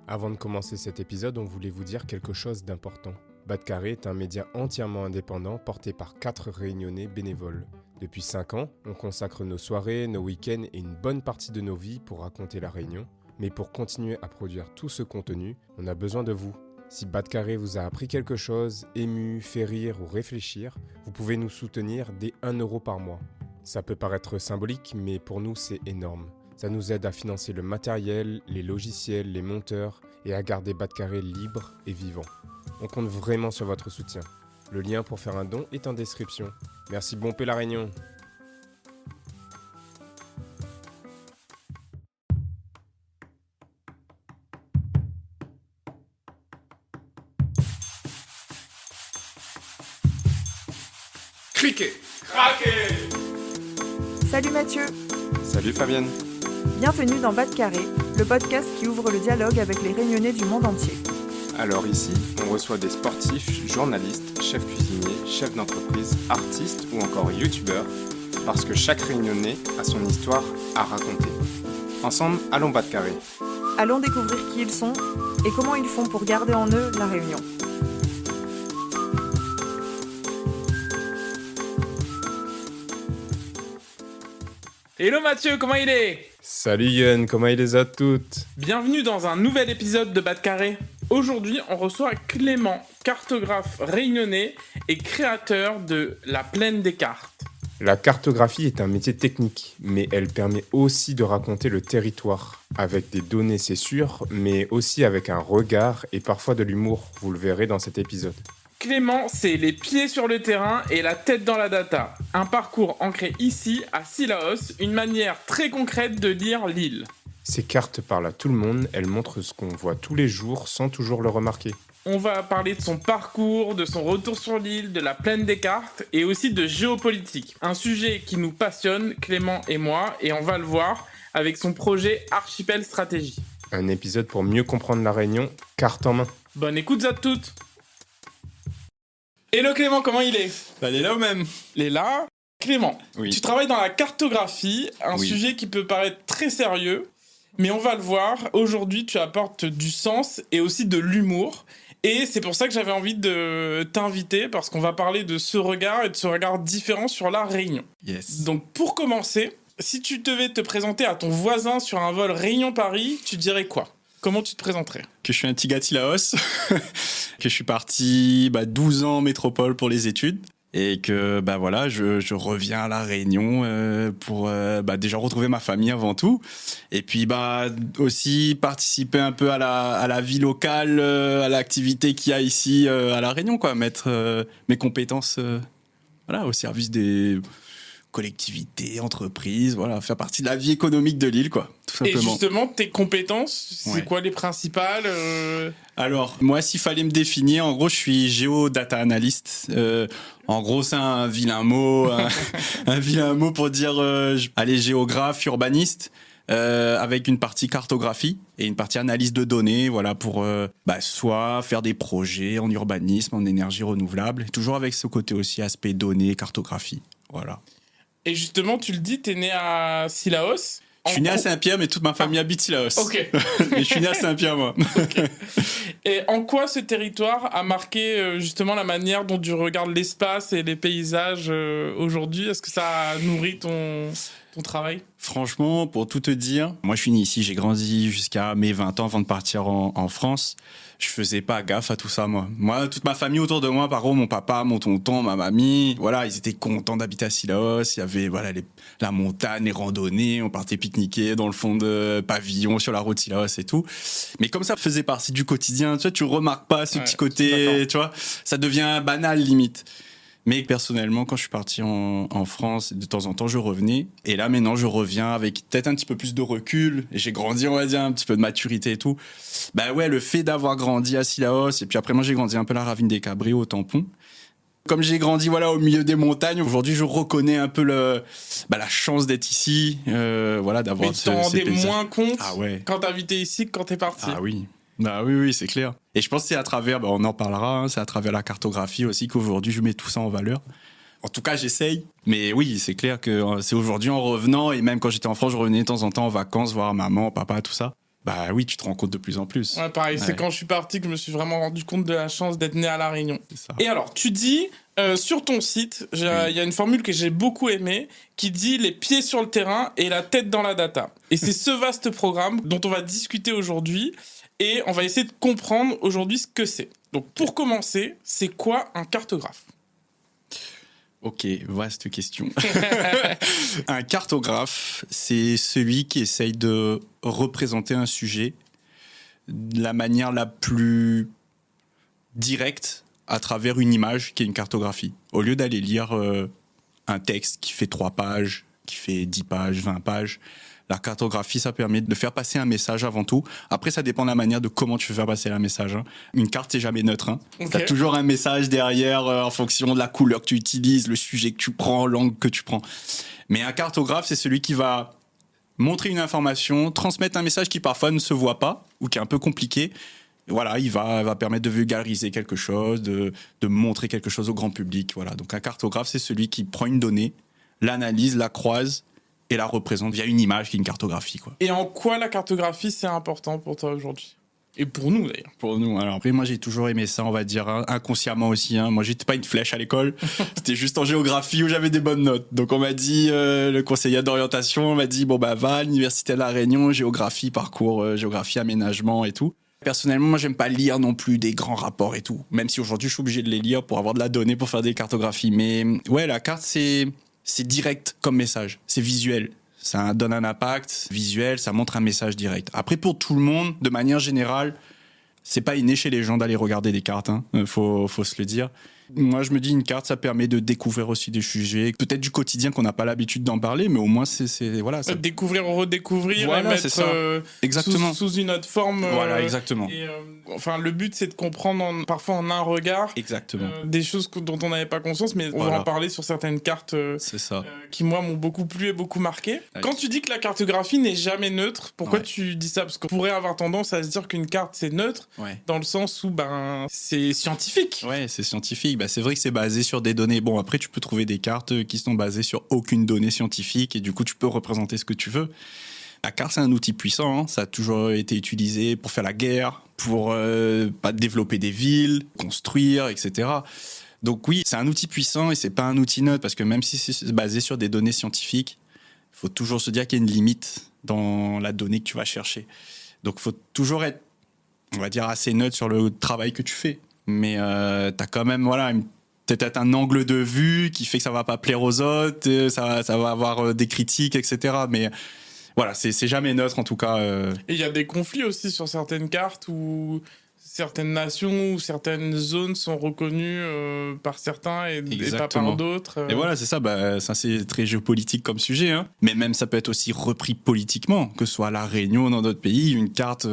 Avant de commencer cet épisode, on voulait vous dire quelque chose d'important. Bas de Carré est un média entièrement indépendant porté par 4 réunionnais bénévoles. Depuis 5 ans, on consacre nos soirées, nos week-ends et une bonne partie de nos vies pour raconter la Réunion. Mais pour continuer à produire tout ce contenu, on a besoin de vous. Si Bas de Carré vous a appris quelque chose, ému, fait rire ou réfléchir, vous pouvez nous soutenir dès 1 € par mois. Ça peut paraître symbolique, mais pour nous c'est énorme. Ça nous aide à financer le matériel, les logiciels, les monteurs et à garder Bas de Carré libre et vivant. On compte vraiment sur votre soutien. Le lien pour faire un don est en description. Merci, bon paix la Réunion. Cliquez, craquez. Salut Mathieu, Salut Fabienne. bienvenue dans Bas de Carré, le podcast qui ouvre le dialogue avec les Réunionnais du monde entier. Alors ici, on reçoit des sportifs, journalistes, chefs cuisiniers, chefs d'entreprise, artistes ou encore youtubeurs, parce que chaque Réunionnais a son histoire à raconter. Ensemble, allons Bas de Carré. Allons découvrir qui ils sont et comment ils font pour garder en eux la Réunion. Hello Mathieu, comment il est ? Salut Yann, comment il les a toutes ? Bienvenue dans un nouvel épisode de Bas de Carré. Aujourd'hui, on reçoit Clément, cartographe réunionnais et créateur de La Plaine des Cartes. La cartographie est un métier technique, mais elle permet aussi de raconter le territoire, avec des données c'est sûr, mais aussi avec un regard et parfois de l'humour, vous le verrez dans cet épisode. Clément, c'est les pieds sur le terrain et la tête dans la data. Un parcours ancré ici, à Sillaos, une manière très concrète de lire l'île. Ces cartes parlent à tout le monde, elles montrent ce qu'on voit tous les jours sans toujours le remarquer. On va parler de son parcours, de son retour sur l'île, de la Plaine des Cartes et aussi de géopolitique. Un sujet qui nous passionne, Clément et moi, et on va le voir avec son projet Archipel Stratégie. Un épisode pour mieux comprendre la Réunion, carte en main. Bonne écoute à toutes. Hello Clément, comment il est ? Elle est là ou même ? Il est là. Clément, Oui. tu travailles dans la cartographie, un Oui. sujet qui peut paraître très sérieux, mais on va le voir. Aujourd'hui, tu apportes du sens et aussi de l'humour. Et c'est pour ça que j'avais envie de t'inviter, parce qu'on va parler de ce regard et de ce regard différent sur la Réunion. Yes. Donc pour commencer, si tu devais te présenter à ton voisin sur un vol Réunion-Paris, tu dirais quoi ? Comment tu te présenterais ? Que je suis un petit gars de Sillaos, que je suis parti 12 ans en métropole pour les études et que voilà, je reviens à La Réunion pour déjà retrouver ma famille avant tout et puis aussi participer un peu à la vie locale, à l'activité qu'il y a ici à La Réunion, quoi, mettre mes compétences au service des collectivités, entreprises, voilà, faire partie de la vie économique de l'île, quoi, tout Et simplement. justement, tes compétences, c'est Ouais. quoi les principales Alors, moi, s'il fallait me définir, en gros, je suis géo-data analyst. En gros, c'est un vilain mot, un vilain mot pour dire, géographe, urbaniste, avec une partie cartographie et une partie analyse de données, voilà, pour soit faire des projets en urbanisme, en énergie renouvelable, et toujours avec ce côté aussi aspect données, cartographie, voilà. Et justement, tu le dis, t'es né à Sillaos. Je suis né à Saint-Pierre, mais toute ma famille habite Sillaos. Ok. Mais je suis né à Saint-Pierre, moi. Et en quoi ce territoire a marqué justement la manière dont tu regardes l'espace et les paysages aujourd'hui ? Est-ce que ça a nourri ton travail ? Franchement, pour tout te dire, moi je suis né ici, j'ai grandi jusqu'à mes 20 ans avant de partir en France. Je faisais pas gaffe à tout ça, moi. Moi, toute ma famille autour de moi, par contre, mon papa, mon tonton, ma mamie, voilà, ils étaient contents d'habiter à Sillaos. Il y avait la montagne, les randonnées, on partait pique-niquer dans le fond de pavillon sur la route Sillaos et tout. Mais comme ça faisait partie du quotidien, tu vois, tu remarques pas ce petit côté, tu vois, ça devient banal limite. Mais personnellement, quand je suis parti en France, de temps en temps, je revenais. Et là, maintenant, je reviens avec peut-être un petit peu plus de recul. Et j'ai grandi, on va dire, un petit peu de maturité et tout. Le fait d'avoir grandi à Sillaos, et puis après, moi, j'ai grandi un peu à la Ravine des Cabrios, au Tampon. Comme j'ai grandi au milieu des montagnes, aujourd'hui, je reconnais un peu la chance d'être ici, d'avoir Mais tu t'en rendais moins compte Ah ouais. quand t'habitais ici que quand t'es parti. Ah oui. Oui, c'est clair. Et je pense que c'est à travers, on en parlera, c'est à travers la cartographie aussi qu'aujourd'hui je mets tout ça en valeur. En tout cas, j'essaye. Mais oui, c'est clair que c'est aujourd'hui en revenant, et même quand j'étais en France, je revenais de temps en temps en vacances voir maman, papa, tout ça. Bah oui, tu te rends compte de plus en plus. Ouais, pareil, c'est Ouais. quand je suis parti que je me suis vraiment rendu compte de la chance d'être né à La Réunion. C'est ça. Et alors, tu dis, sur ton site, il y a une formule que j'ai beaucoup aimée, qui dit les pieds sur le terrain et la tête dans la data. Et c'est ce vaste programme dont on va discuter aujourd'hui, et on va essayer de comprendre aujourd'hui ce que c'est. Donc, pour commencer, c'est quoi un cartographe ? Ok, vaste question. Un cartographe, c'est celui qui essaye de représenter un sujet de la manière la plus directe à travers une image qui est une cartographie. Au lieu d'aller lire un texte qui fait 3 pages, qui fait 10 pages, 20 pages, la cartographie, ça permet de faire passer un message avant tout. Après, ça dépend de la manière de comment tu veux faire passer le message. Une carte, c'est jamais neutre. Ok. Tu as toujours un message derrière en fonction de la couleur que tu utilises, le sujet que tu prends, l'angle que tu prends. Mais un cartographe, c'est celui qui va montrer une information, transmettre un message qui parfois ne se voit pas ou qui est un peu compliqué. Voilà, il va permettre de vulgariser quelque chose, de montrer quelque chose au grand public. Voilà. Donc un cartographe, c'est celui qui prend une donnée, l'analyse, la croise et la représente via une image qui est une cartographie, quoi. Et en quoi la cartographie, c'est important pour toi aujourd'hui ? Et pour nous, d'ailleurs. Pour nous. Alors après, moi, j'ai toujours aimé ça, on va dire, inconsciemment aussi. Moi, j'étais pas une flèche à l'école. C'était juste en géographie où j'avais des bonnes notes. Donc, on m'a dit, le conseiller d'orientation m'a dit, bon, bah, va à l'université de La Réunion, géographie, parcours, géographie, aménagement et tout. Personnellement, moi, j'aime pas lire non plus des grands rapports et tout. Même si aujourd'hui, je suis obligé de les lire pour avoir de la donnée, pour faire des cartographies. Mais ouais, la carte, c'est direct comme message. C'est visuel. Ça donne un impact visuel, ça montre un message direct. Après, pour tout le monde, de manière générale, c'est pas inné chez les gens d'aller regarder des cartes. Faut se le dire. Moi, je me dis, une carte, ça permet de découvrir aussi des sujets, peut-être du quotidien qu'on n'a pas l'habitude d'en parler, mais au moins, voilà. Ça... Découvrir, redécouvrir, Voilà, et c'est ça. mettre Exactement. sous une autre forme. Voilà, exactement. Et, enfin, le but, c'est de comprendre parfois en un regard Exactement. des choses dont on n'avait pas conscience, mais on va Voilà. en parler sur certaines cartes C'est ça. qui, moi, m'ont beaucoup plu et beaucoup marqué. Ouais. Quand tu dis que la cartographie n'est jamais neutre, pourquoi Ouais. tu dis ça ? Parce qu'on pourrait avoir tendance à se dire qu'une carte, c'est neutre, Ouais. dans le sens où c'est scientifique. Ouais, c'est scientifique. C'est vrai que c'est basé sur des données. Bon, après, tu peux trouver des cartes qui sont basées sur aucune donnée scientifique et du coup, tu peux représenter ce que tu veux. La carte, c'est un outil puissant. Ça a toujours été utilisé pour faire la guerre, pour développer des villes, construire, etc. Donc oui, c'est un outil puissant et c'est pas un outil neutre parce que même si c'est basé sur des données scientifiques, il faut toujours se dire qu'il y a une limite dans la donnée que tu vas chercher. Donc il faut toujours être, on va dire, assez neutre sur le travail que tu fais. Mais tu as quand même peut-être un angle de vue qui fait que ça va pas plaire aux autres, ça va avoir des critiques, etc. Mais voilà, c'est jamais neutre en tout cas. Et il y a des conflits aussi sur certaines cartes où certaines nations ou certaines zones sont reconnues par certains et pas Exactement. par d'autres. Et voilà, c'est ça, ça c'est très géopolitique comme sujet. Mais même ça peut être aussi repris politiquement, que ce soit à La Réunion ou dans d'autres pays, une carte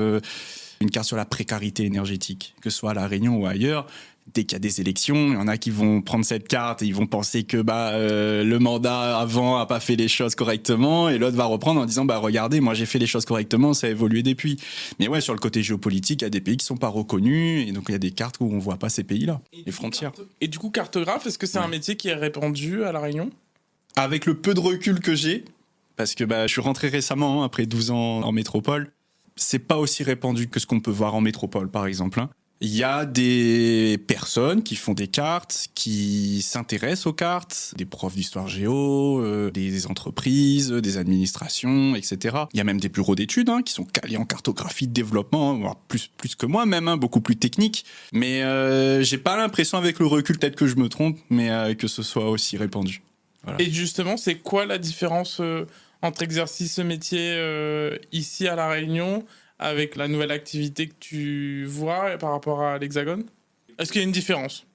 sur la précarité énergétique, que ce soit à La Réunion ou ailleurs. Dès qu'il y a des élections, il y en a qui vont prendre cette carte et ils vont penser que le mandat avant a pas fait les choses correctement et l'autre va reprendre en disant regardez, moi j'ai fait les choses correctement, ça a évolué depuis. Mais ouais, sur le côté géopolitique, il y a des pays qui sont pas reconnus et donc il y a des cartes où on voit pas ces pays-là, les frontières. Et du coup, cartographe, est-ce que c'est un métier qui est répandu à La Réunion ? Avec le peu de recul que j'ai, parce que je suis rentré récemment, après 12 ans en métropole, c'est pas aussi répandu que ce qu'on peut voir en métropole par exemple. Il y a des personnes qui font des cartes, qui s'intéressent aux cartes, des profs d'histoire géo, des entreprises, des administrations, etc. Il y a même des bureaux d'études qui sont calés en cartographie de développement, voire plus que moi même, beaucoup plus technique. Mais j'ai pas l'impression avec le recul, peut-être que je me trompe, mais que ce soit aussi répandu. Voilà. Et justement, c'est quoi la différence entre exercer ce métier ici à La Réunion avec la nouvelle activité que tu vois par rapport à l'Hexagone ? Est-ce qu'il y a une différence ?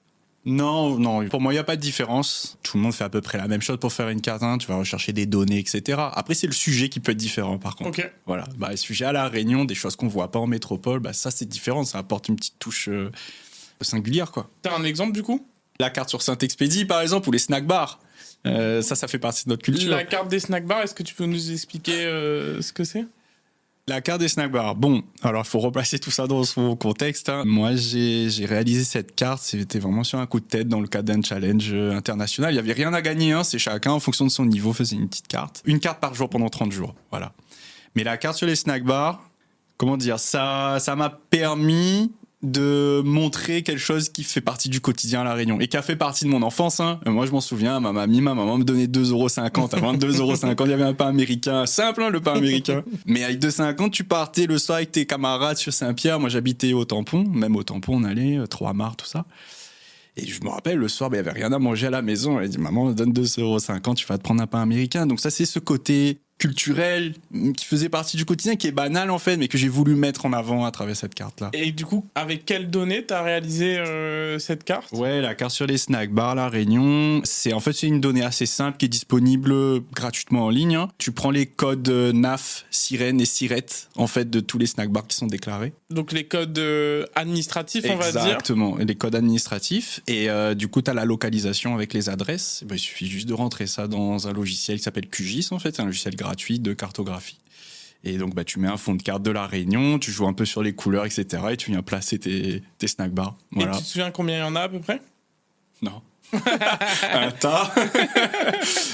Non, pour moi, il n'y a pas de différence. Tout le monde fait à peu près la même chose pour faire une carte. Tu vas rechercher des données, etc. Après, c'est le sujet qui peut être différent, par contre. Ok. Voilà. Le sujet à La Réunion, des choses qu'on ne voit pas en métropole, ça, c'est différent. Ça apporte une petite touche singulière, quoi. T'as un exemple, du coup ? La carte sur Saint-Expédie, par exemple, ou les snack bars. Ça fait partie de notre culture. La carte des snack bars, est-ce que tu peux nous expliquer ce que c'est ? La carte des snack bars. Bon, alors il faut replacer tout ça dans son contexte. Moi, j'ai réalisé cette carte, c'était vraiment sur un coup de tête dans le cadre d'un challenge international. Il n'y avait rien à gagner, c'est chacun en fonction de son niveau faisait une petite carte. Une carte par jour pendant 30 jours, voilà. Mais la carte sur les snack bars, comment dire, ça m'a permis de montrer quelque chose qui fait partie du quotidien à La Réunion et qui a fait partie de mon enfance. Hein. Moi, je m'en souviens, ma maman me donnait 2,50 €. Avant 2,50 €, il y avait un pain américain. Simple, hein, le pain américain. Mais avec 2,50 €, tu partais le soir avec tes camarades sur Saint-Pierre. Moi, j'habitais au Tampon. Même au Tampon, on allait, Trois-Mars, tout ça. Et je me rappelle, le soir, il n'y avait rien à manger à la maison. Elle dit, maman, donne 2,50 €, tu vas te prendre un pain américain. Donc ça, c'est ce côté culturel qui faisait partie du quotidien, qui est banal en fait, mais que j'ai voulu mettre en avant à travers cette carte-là. Et du coup, avec quelles données t'as réalisé cette carte ? Ouais, la carte sur les snack bars La Réunion, c'est une donnée assez simple qui est disponible gratuitement en ligne. Hein. Tu prends les codes NAF, Sirène et Sirette en fait de tous les snack bars qui sont déclarés. Donc les codes administratifs, on va dire. Exactement, les codes administratifs. Et du coup, tu as la localisation avec les adresses. Il suffit juste de rentrer ça dans un logiciel qui s'appelle QGIS en fait, c'est un logiciel gratuit de cartographie. Et donc, tu mets un fond de carte de La Réunion, tu joues un peu sur les couleurs, etc. Et tu viens placer tes snack bars. Voilà. Et tu te souviens combien il y en a à peu près ? Non. Un tas.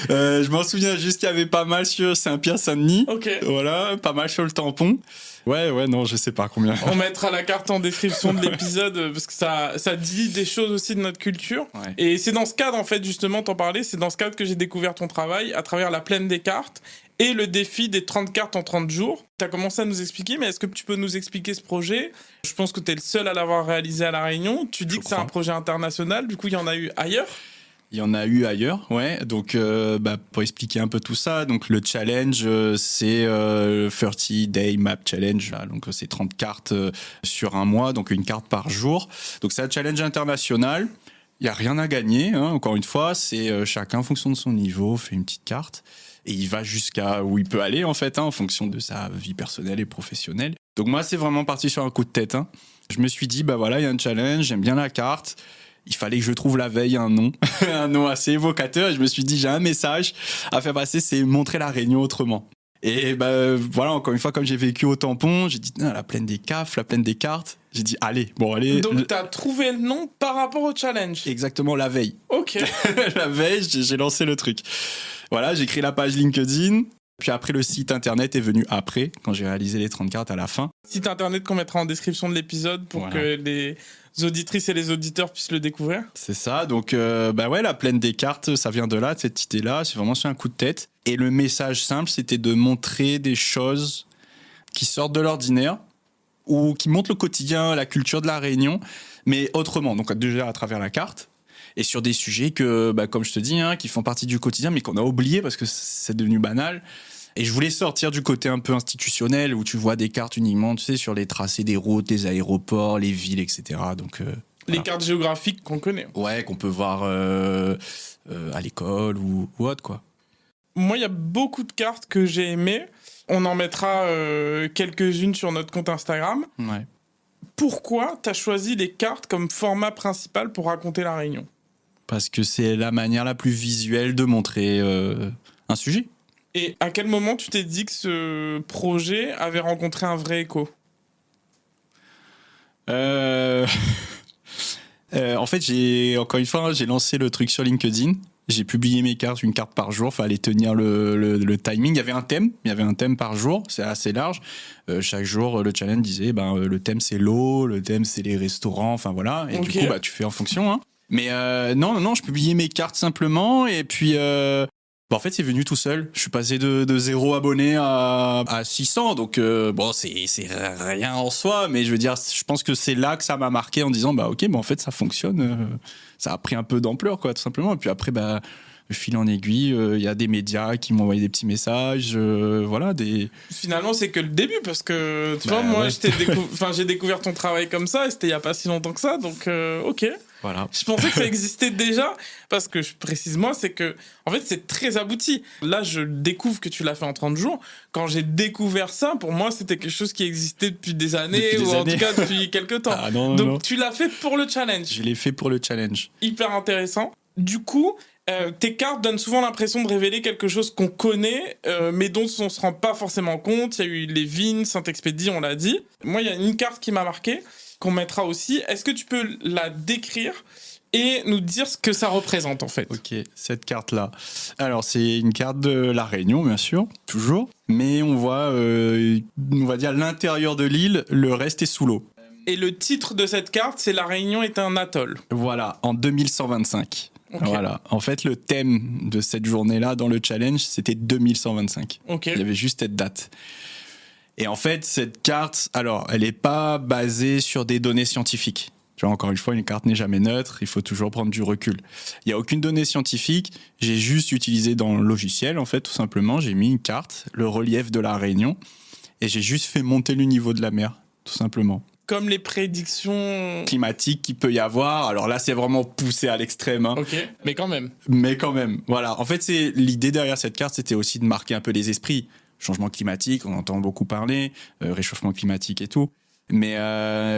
Je m'en souviens juste qu'il y avait pas mal sur Saint-Pierre-Saint-Denis. Ok. Voilà, pas mal sur le Tampon. Ouais, non, je sais pas combien. On mettra la carte en description de l'épisode parce que ça dit des choses aussi de notre culture. Ouais. Et c'est dans ce cadre, en fait, justement, t'en parlais, c'est dans ce cadre que j'ai découvert ton travail à travers la plaine des cartes et le défi des 30 cartes en 30 jours. T'as commencé à nous expliquer, mais est-ce que tu peux nous expliquer ce projet ? Je pense que t'es le seul à l'avoir réalisé à La Réunion. Tu dis que c'est un projet international, du coup, il y en a eu ailleurs ? Il y en a eu ailleurs, ouais. Donc, pour expliquer un peu tout ça, donc le challenge, c'est 30 Day Map Challenge. Là. Donc, c'est 30 cartes sur un mois, donc une carte par jour. Donc, c'est un challenge international. Il n'y a rien à gagner, hein. Encore une fois. C'est chacun, en fonction de son niveau, fait une petite carte. Et il va jusqu'à où il peut aller, en fait, hein, en fonction de sa vie personnelle et professionnelle. Donc, moi, c'est vraiment parti sur un coup de tête. Hein. Je me suis dit, voilà, il y a un challenge, j'aime bien la carte. Il fallait que je trouve la veille un nom, un nom assez évocateur. Et je me suis dit, j'ai un message à faire passer, c'est montrer La Réunion autrement. Et voilà, encore une fois, comme j'ai vécu au Tampon, j'ai dit, la plaine des CAF, la plaine des cartes. J'ai dit, allez. Donc, t'as trouvé le nom par rapport au challenge ? Exactement, la veille. Ok. La veille, j'ai lancé le truc. Voilà, j'ai créé la page LinkedIn. Puis après, le site internet est venu après, quand j'ai réalisé les 30 cartes à la fin. Site internet qu'on mettra en description de l'épisode pour que les auditrices et les auditeurs puissent le découvrir. C'est ça, donc la plaine des cartes, ça vient de là, de cette idée-là, c'est vraiment sur un coup de tête. Et le message simple, c'était de montrer des choses qui sortent de l'ordinaire ou qui montrent le quotidien, la culture de La Réunion, mais autrement, donc déjà à travers la carte. Et sur des sujets que, comme je te dis, hein, qui font partie du quotidien, mais qu'on a oublié parce que c'est devenu banal. Et je voulais sortir du côté un peu institutionnel où tu vois des cartes uniquement, tu sais, sur les tracés des routes, des aéroports, les villes, etc. Donc, les cartes géographiques qu'on connaît. Ouais, qu'on peut voir à l'école ou autre, quoi. Moi, il y a beaucoup de cartes que j'ai aimées. On en mettra quelques-unes sur notre compte Instagram. Ouais. Pourquoi tu as choisi les cartes comme format principal pour raconter La Réunion ? Parce que c'est la manière la plus visuelle de montrer un sujet. Et à quel moment tu t'es dit que ce projet avait rencontré un vrai écho ? En fait, j'ai lancé le truc sur LinkedIn. J'ai publié mes cartes, une carte par jour. Fallait tenir le timing. Il y avait un thème par jour. C'est assez large. Chaque jour, le challenge disait, le thème c'est l'eau, le thème c'est les restaurants. Enfin voilà. Et du coup, tu fais en fonction. Hein. Mais non, je publiais mes cartes simplement. Et puis, en fait, c'est venu tout seul. Je suis passé de 0 abonné à 600. Donc, c'est rien en soi. Mais je veux dire, je pense que c'est là que ça m'a marqué en disant, en fait, ça fonctionne. Ça a pris un peu d'ampleur, quoi, tout simplement. Et puis après, de fil en aiguille, il y a des médias qui m'ont envoyé des petits messages. Finalement, c'est que le début, parce que, tu vois, moi, j'ai découvert ton travail comme ça, et c'était il n'y a pas si longtemps que ça. Donc, ok. Voilà. Je pensais que ça existait déjà, parce que, précise-moi, c'est que, en fait, c'est très abouti. Là, je découvre que tu l'as fait en 30 jours. Quand j'ai découvert ça, pour moi, c'était quelque chose qui existait depuis des années, en tout cas depuis quelques temps. Ah, non, donc, non. tu l'as fait pour le challenge. Je l'ai fait pour le challenge. Hyper intéressant. Du coup, tes cartes donnent souvent l'impression de révéler quelque chose qu'on connaît, mais dont on ne se rend pas forcément compte. Il y a eu les Vignes, Saint-Expédie, on l'a dit. Moi, il y a une carte qui m'a marqué, qu'on mettra aussi. Est-ce que tu peux la décrire et nous dire ce que ça représente en fait. Ok, cette carte-là. Alors, c'est une carte de la Réunion, bien sûr, toujours. Mais on voit, on va dire, l'intérieur de l'île, le reste est sous l'eau. Et le titre de cette carte, c'est La Réunion est un atoll. Voilà, en 2125. Ok. Voilà. En fait, le thème de cette journée-là dans le challenge, c'était 2125. Ok. Il y avait juste cette date. Et en fait, cette carte, alors, elle n'est pas basée sur des données scientifiques. Tu vois, encore une fois, une carte n'est jamais neutre, il faut toujours prendre du recul. Il n'y a aucune donnée scientifique, j'ai juste utilisé dans le logiciel, en fait, tout simplement, j'ai mis une carte, le relief de la Réunion, et j'ai juste fait monter le niveau de la mer, tout simplement. Comme les prédictions Climatique qu'il peut y avoir, alors là, c'est vraiment poussé à l'extrême, hein. Ok, mais quand même. Mais quand même, voilà. En fait, c'est l'idée derrière cette carte, c'était aussi de marquer un peu les esprits. Changement climatique, on entend beaucoup parler, réchauffement climatique et tout. Mais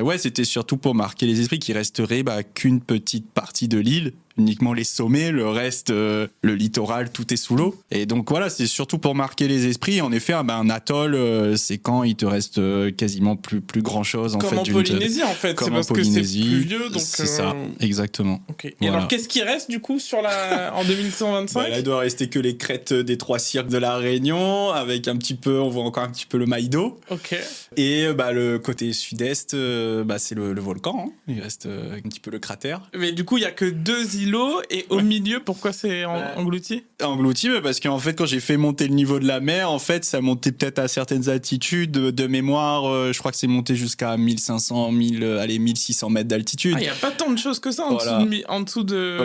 ouais, c'était surtout pour marquer les esprits qu'il resterait qu'une petite partie de l'île, uniquement les sommets, le reste, le littoral, tout est sous l'eau. Et donc voilà, c'est surtout pour marquer les esprits. En effet, un atoll, c'est quand il te reste quasiment plus grand chose en Comme fait. en Polynésie en fait, c'est Comme en parce que c'est Polynésie, plus vieux. Donc, c'est ça, exactement. Ok. Et Voilà. alors, qu'est-ce qui reste du coup en 2125 Là, il doit rester que les crêtes des 3 cirques de la Réunion, avec un petit peu, on voit encore un petit peu le Maïdo. Ok. Et le côté sud-est, c'est le volcan. Hein. Il reste un petit peu le cratère. Mais du coup, il y a que 2 îlots et au milieu, pourquoi c'est englouti? Englouti, parce qu'en fait, quand j'ai fait monter le niveau de la mer, en fait, ça montait peut-être à certaines altitudes. De mémoire, je crois que c'est monté jusqu'à 1500, 1600 mètres d'altitude. Ah, il n'y a pas tant de choses que ça en Voilà. dessous de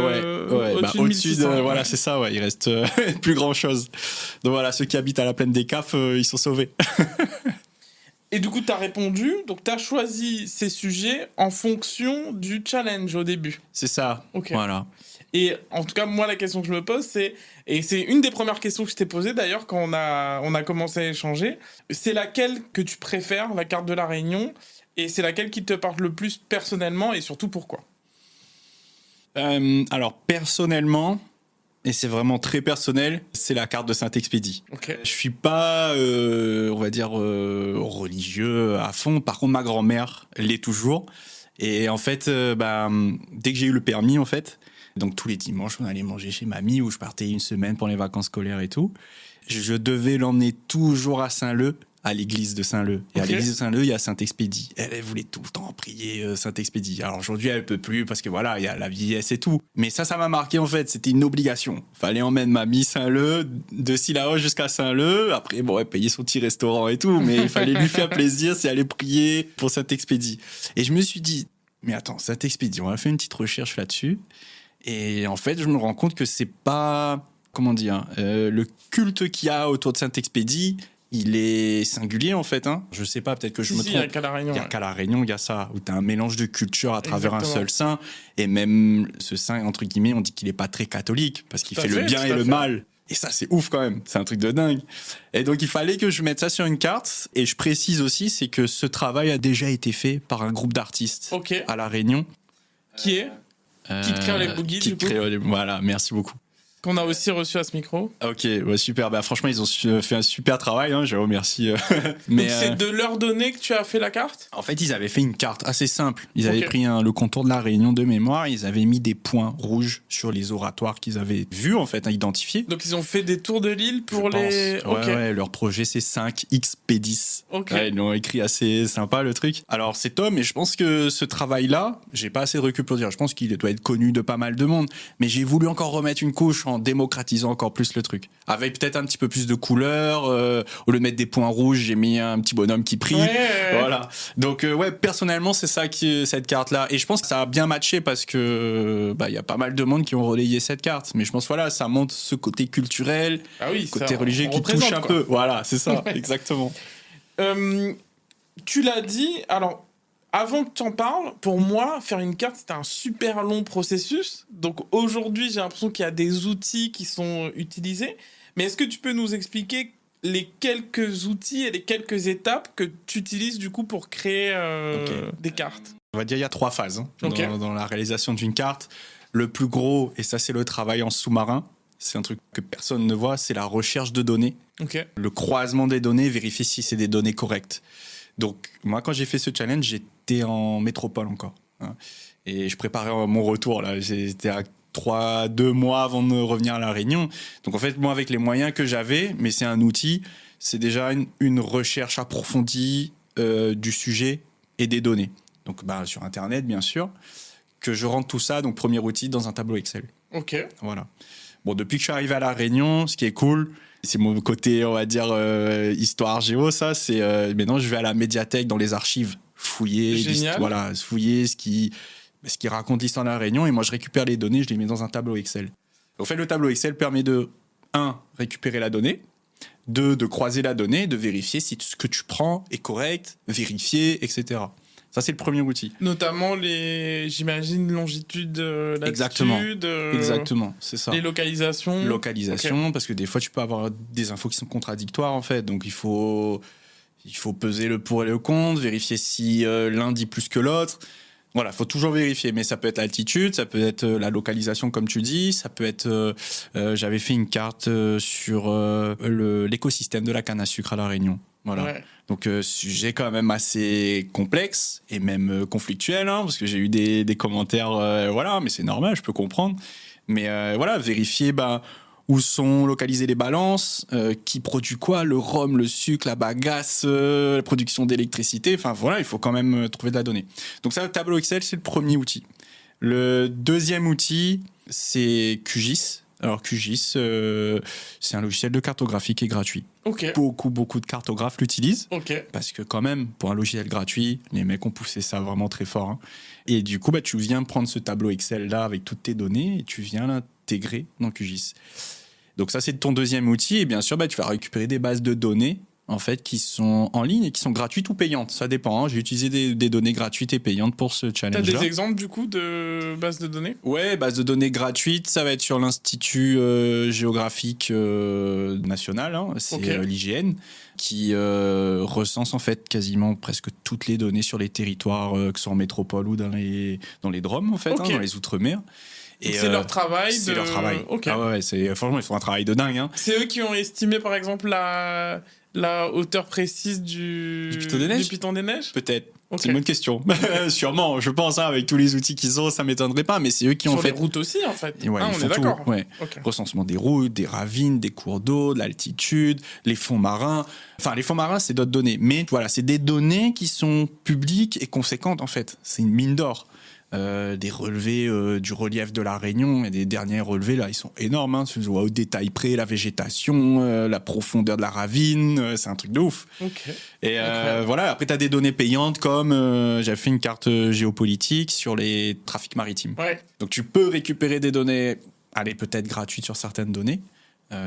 Au-dessus au-dessus de de 1600. voilà, c'est ça, ouais, il reste plus grand-chose. Donc voilà, ceux qui habitent à la plaine des Cafs, ils sont sauvés. Et du coup, tu as répondu, donc tu as choisi ces sujets en fonction du challenge au début. C'est ça, Ok. voilà. Et en tout cas, moi, la question que je me pose, et c'est une des premières questions que je t'ai posées d'ailleurs quand on a commencé à échanger, c'est laquelle que tu préfères, la carte de la Réunion, et c'est laquelle qui te parle le plus personnellement et surtout pourquoi? Alors, personnellement, et c'est vraiment très personnel, c'est la carte de Saint-Expédie. Ok. Je suis pas, on va dire, religieux à fond. Par contre, ma grand-mère l'est toujours. Et en fait, dès que j'ai eu le permis, en fait, donc tous les dimanches, on allait manger chez mamie ou je partais une semaine pour les vacances scolaires et tout. Je devais l'emmener toujours à Saint-Leu, à l'église de Saint-Leu. Et à Ok. l'église de Saint-Leu, il y a Saint-Expédie. Elle voulait tout le temps prier Saint-Expédie. Alors aujourd'hui, elle peut plus parce que voilà, il y a la vieillesse et tout. Mais ça m'a marqué en fait. C'était une obligation. Fallait emmener mamie Saint-Leu, de Sillaos jusqu'à Saint-Leu. Après, bon, elle payait son petit restaurant et tout. Mais il fallait lui faire plaisir, c'est aller prier pour Saint-Expédie. Et je me suis dit, mais attends, Saint-Expédie, on a fait une petite recherche là-dessus. Et en fait, je me rends compte que c'est pas, comment dire, le culte qu'il y a autour de Saint-Expédie, il est singulier en fait. Hein. Je sais pas, peut-être que je me Il n'y a trompe. qu'à la Réunion. Il n'y a qu'à La Réunion, il y a ça, où tu as un mélange de culture à travers Exactement. un seul saint. Et même ce saint, entre guillemets, on dit qu'il n'est pas très catholique, parce qu'il Tout à fait le fait, bien tout et à le fait. mal. Et ça, c'est ouf quand même. C'est un truc de dingue. Et donc, il fallait que je mette ça sur une carte. Et je précise aussi, c'est que ce travail a déjà été fait par un groupe d'artistes Ok. à La Réunion. Qui est Kid Creole Boogie, Kid du coup. Creole, voilà, merci beaucoup. Qu'on a aussi reçu à ce micro. Ok, ouais, super. Franchement, ils ont fait un super travail. Hein, je les remercie. Donc c'est de leur donner que tu as fait la carte? En fait, ils avaient fait une carte assez simple. Ils avaient Ok. pris le contour de la Réunion de mémoire. Ils avaient mis des points rouges sur les oratoires qu'ils avaient vus, en fait, identifiés. Donc ils ont fait des tours de l'île pour Je les... pense. Ouais, leur projet, c'est 5XP10. Ok. Ouais, ils l'ont écrit assez sympa, le truc. Alors, c'est Tom, et je pense que ce travail-là, j'ai pas assez de recul pour dire. Je pense qu'il doit être connu de pas mal de monde. Mais j'ai voulu encore remettre une couche en démocratisant encore plus le truc. Avec peut-être un petit peu plus de couleurs. Au lieu de mettre des points rouges, j'ai mis un petit bonhomme qui prie. Ouais. Voilà. Donc, ouais, personnellement, c'est ça cette carte-là. Et je pense que ça a bien matché parce que il y a pas mal de monde qui ont relayé cette carte. Mais je pense, voilà, ça montre ce côté culturel, Ah oui, côté ça, religieux on qui touche représente, un quoi. peu. Voilà, c'est ça, exactement. Tu l'as dit, alors avant que tu en parles, pour moi, faire une carte, c'était un super long processus. Donc aujourd'hui, j'ai l'impression qu'il y a des outils qui sont utilisés. Mais est-ce que tu peux nous expliquer les quelques outils et les quelques étapes que tu utilises du coup pour créer des cartes? On va dire il y a 3 phases hein, Ok. dans la réalisation d'une carte. Le plus gros, et ça c'est le travail en sous-marin, c'est un truc que personne ne voit, c'est la recherche de données. Ok. Le croisement des données, vérifier si c'est des données correctes. Donc moi quand j'ai fait ce challenge, j'étais en métropole encore. hein. Et je préparais mon retour, là. J'étais à 2 mois avant de revenir à La Réunion. Donc, en fait, moi, avec les moyens que j'avais, mais c'est un outil, c'est déjà une recherche approfondie du sujet et des données. Donc, sur Internet, bien sûr, que je rentre tout ça, donc premier outil, dans un tableau Excel. Ok. Voilà. Bon, depuis que je suis arrivé à La Réunion, ce qui est cool, c'est mon côté, on va dire, histoire géo, ça, c'est maintenant, je vais à la médiathèque, dans les archives, fouiller, fouiller ce qui raconte l'histoire de La Réunion, et moi, je récupère les données, je les mets dans un tableau Excel. En fait, le tableau Excel permet de, 1, récupérer la donnée, 2, de croiser la donnée, de vérifier si ce que tu prends est correct, vérifier, etc. Ça, c'est le premier outil. Notamment j'imagine, longitude, latitude. Exactement, c'est ça. Les localisations. Okay. Parce que des fois, tu peux avoir des infos qui sont contradictoires, en fait. Donc, il faut peser le pour et le contre, vérifier si l'un dit plus que l'autre. Voilà, il faut toujours vérifier. Mais ça peut être l'altitude, ça peut être la localisation, comme tu dis. Ça peut être... j'avais fait une carte sur l'écosystème de la canne à sucre à La Réunion. Voilà. Ouais. Donc, sujet quand même assez complexe et même conflictuel, hein, parce que j'ai eu des commentaires, voilà, mais c'est normal, je peux comprendre. Mais voilà, vérifier où sont localisées les balances, qui produit quoi, le rhum, le sucre, la bagasse, la production d'électricité. Enfin, voilà, il faut quand même trouver de la donnée. Donc ça, le tableau Excel, c'est le premier outil. Le deuxième outil, c'est QGIS. Alors QGIS, c'est un logiciel de cartographie qui est gratuit. Okay. Beaucoup de cartographes l'utilisent. Okay. Parce que quand même, pour un logiciel gratuit, les mecs ont poussé ça vraiment très fort. Hein. Et du coup, tu viens prendre ce tableau Excel-là avec toutes tes données et tu viens l'intégrer dans QGIS. Donc ça, c'est ton deuxième outil. Et bien sûr, tu vas récupérer des bases de données en fait, qui sont en ligne et qui sont gratuites ou payantes. Ça dépend. Hein. J'ai utilisé des données gratuites et payantes pour ce challenge-là. T'as des exemples, du coup, de bases de données ? Ouais, bases de données gratuites, ça va être sur l'Institut géographique national, hein. C'est l'IGN, qui recense en fait quasiment presque toutes les données sur les territoires, que ce soit en métropole ou dans les DROM, en fait, hein, dans les Outre-mer. Et c'est leur travail. C'est leur travail. Okay. Ah ouais, franchement, ils font un travail de dingue. Hein. C'est eux qui ont estimé, par exemple, la hauteur précise du Piton des Neiges ? Peut-être. Okay. C'est une bonne question. Sûrement, je pense, hein, avec tous les outils qu'ils ont, ça m'étonnerait pas, mais c'est eux qui ont fait... Sur les routes aussi, en fait. Ouais, on est d'accord. Ouais. Okay. Recensement des routes, des ravines, des cours d'eau, de l'altitude, les fonds marins. Enfin, les fonds marins, c'est d'autres données. Mais voilà, c'est des données qui sont publiques et conséquentes, en fait. C'est une mine d'or. Des relevés du relief de La Réunion, et des derniers relevés là, ils sont énormes, hein. Tu vois au détail près la végétation, la profondeur de la ravine, c'est un truc de ouf. Et voilà, après t'as des données payantes comme j'avais fait une carte géopolitique sur les trafics maritimes. Donc tu peux récupérer des données, peut-être gratuites sur certaines données,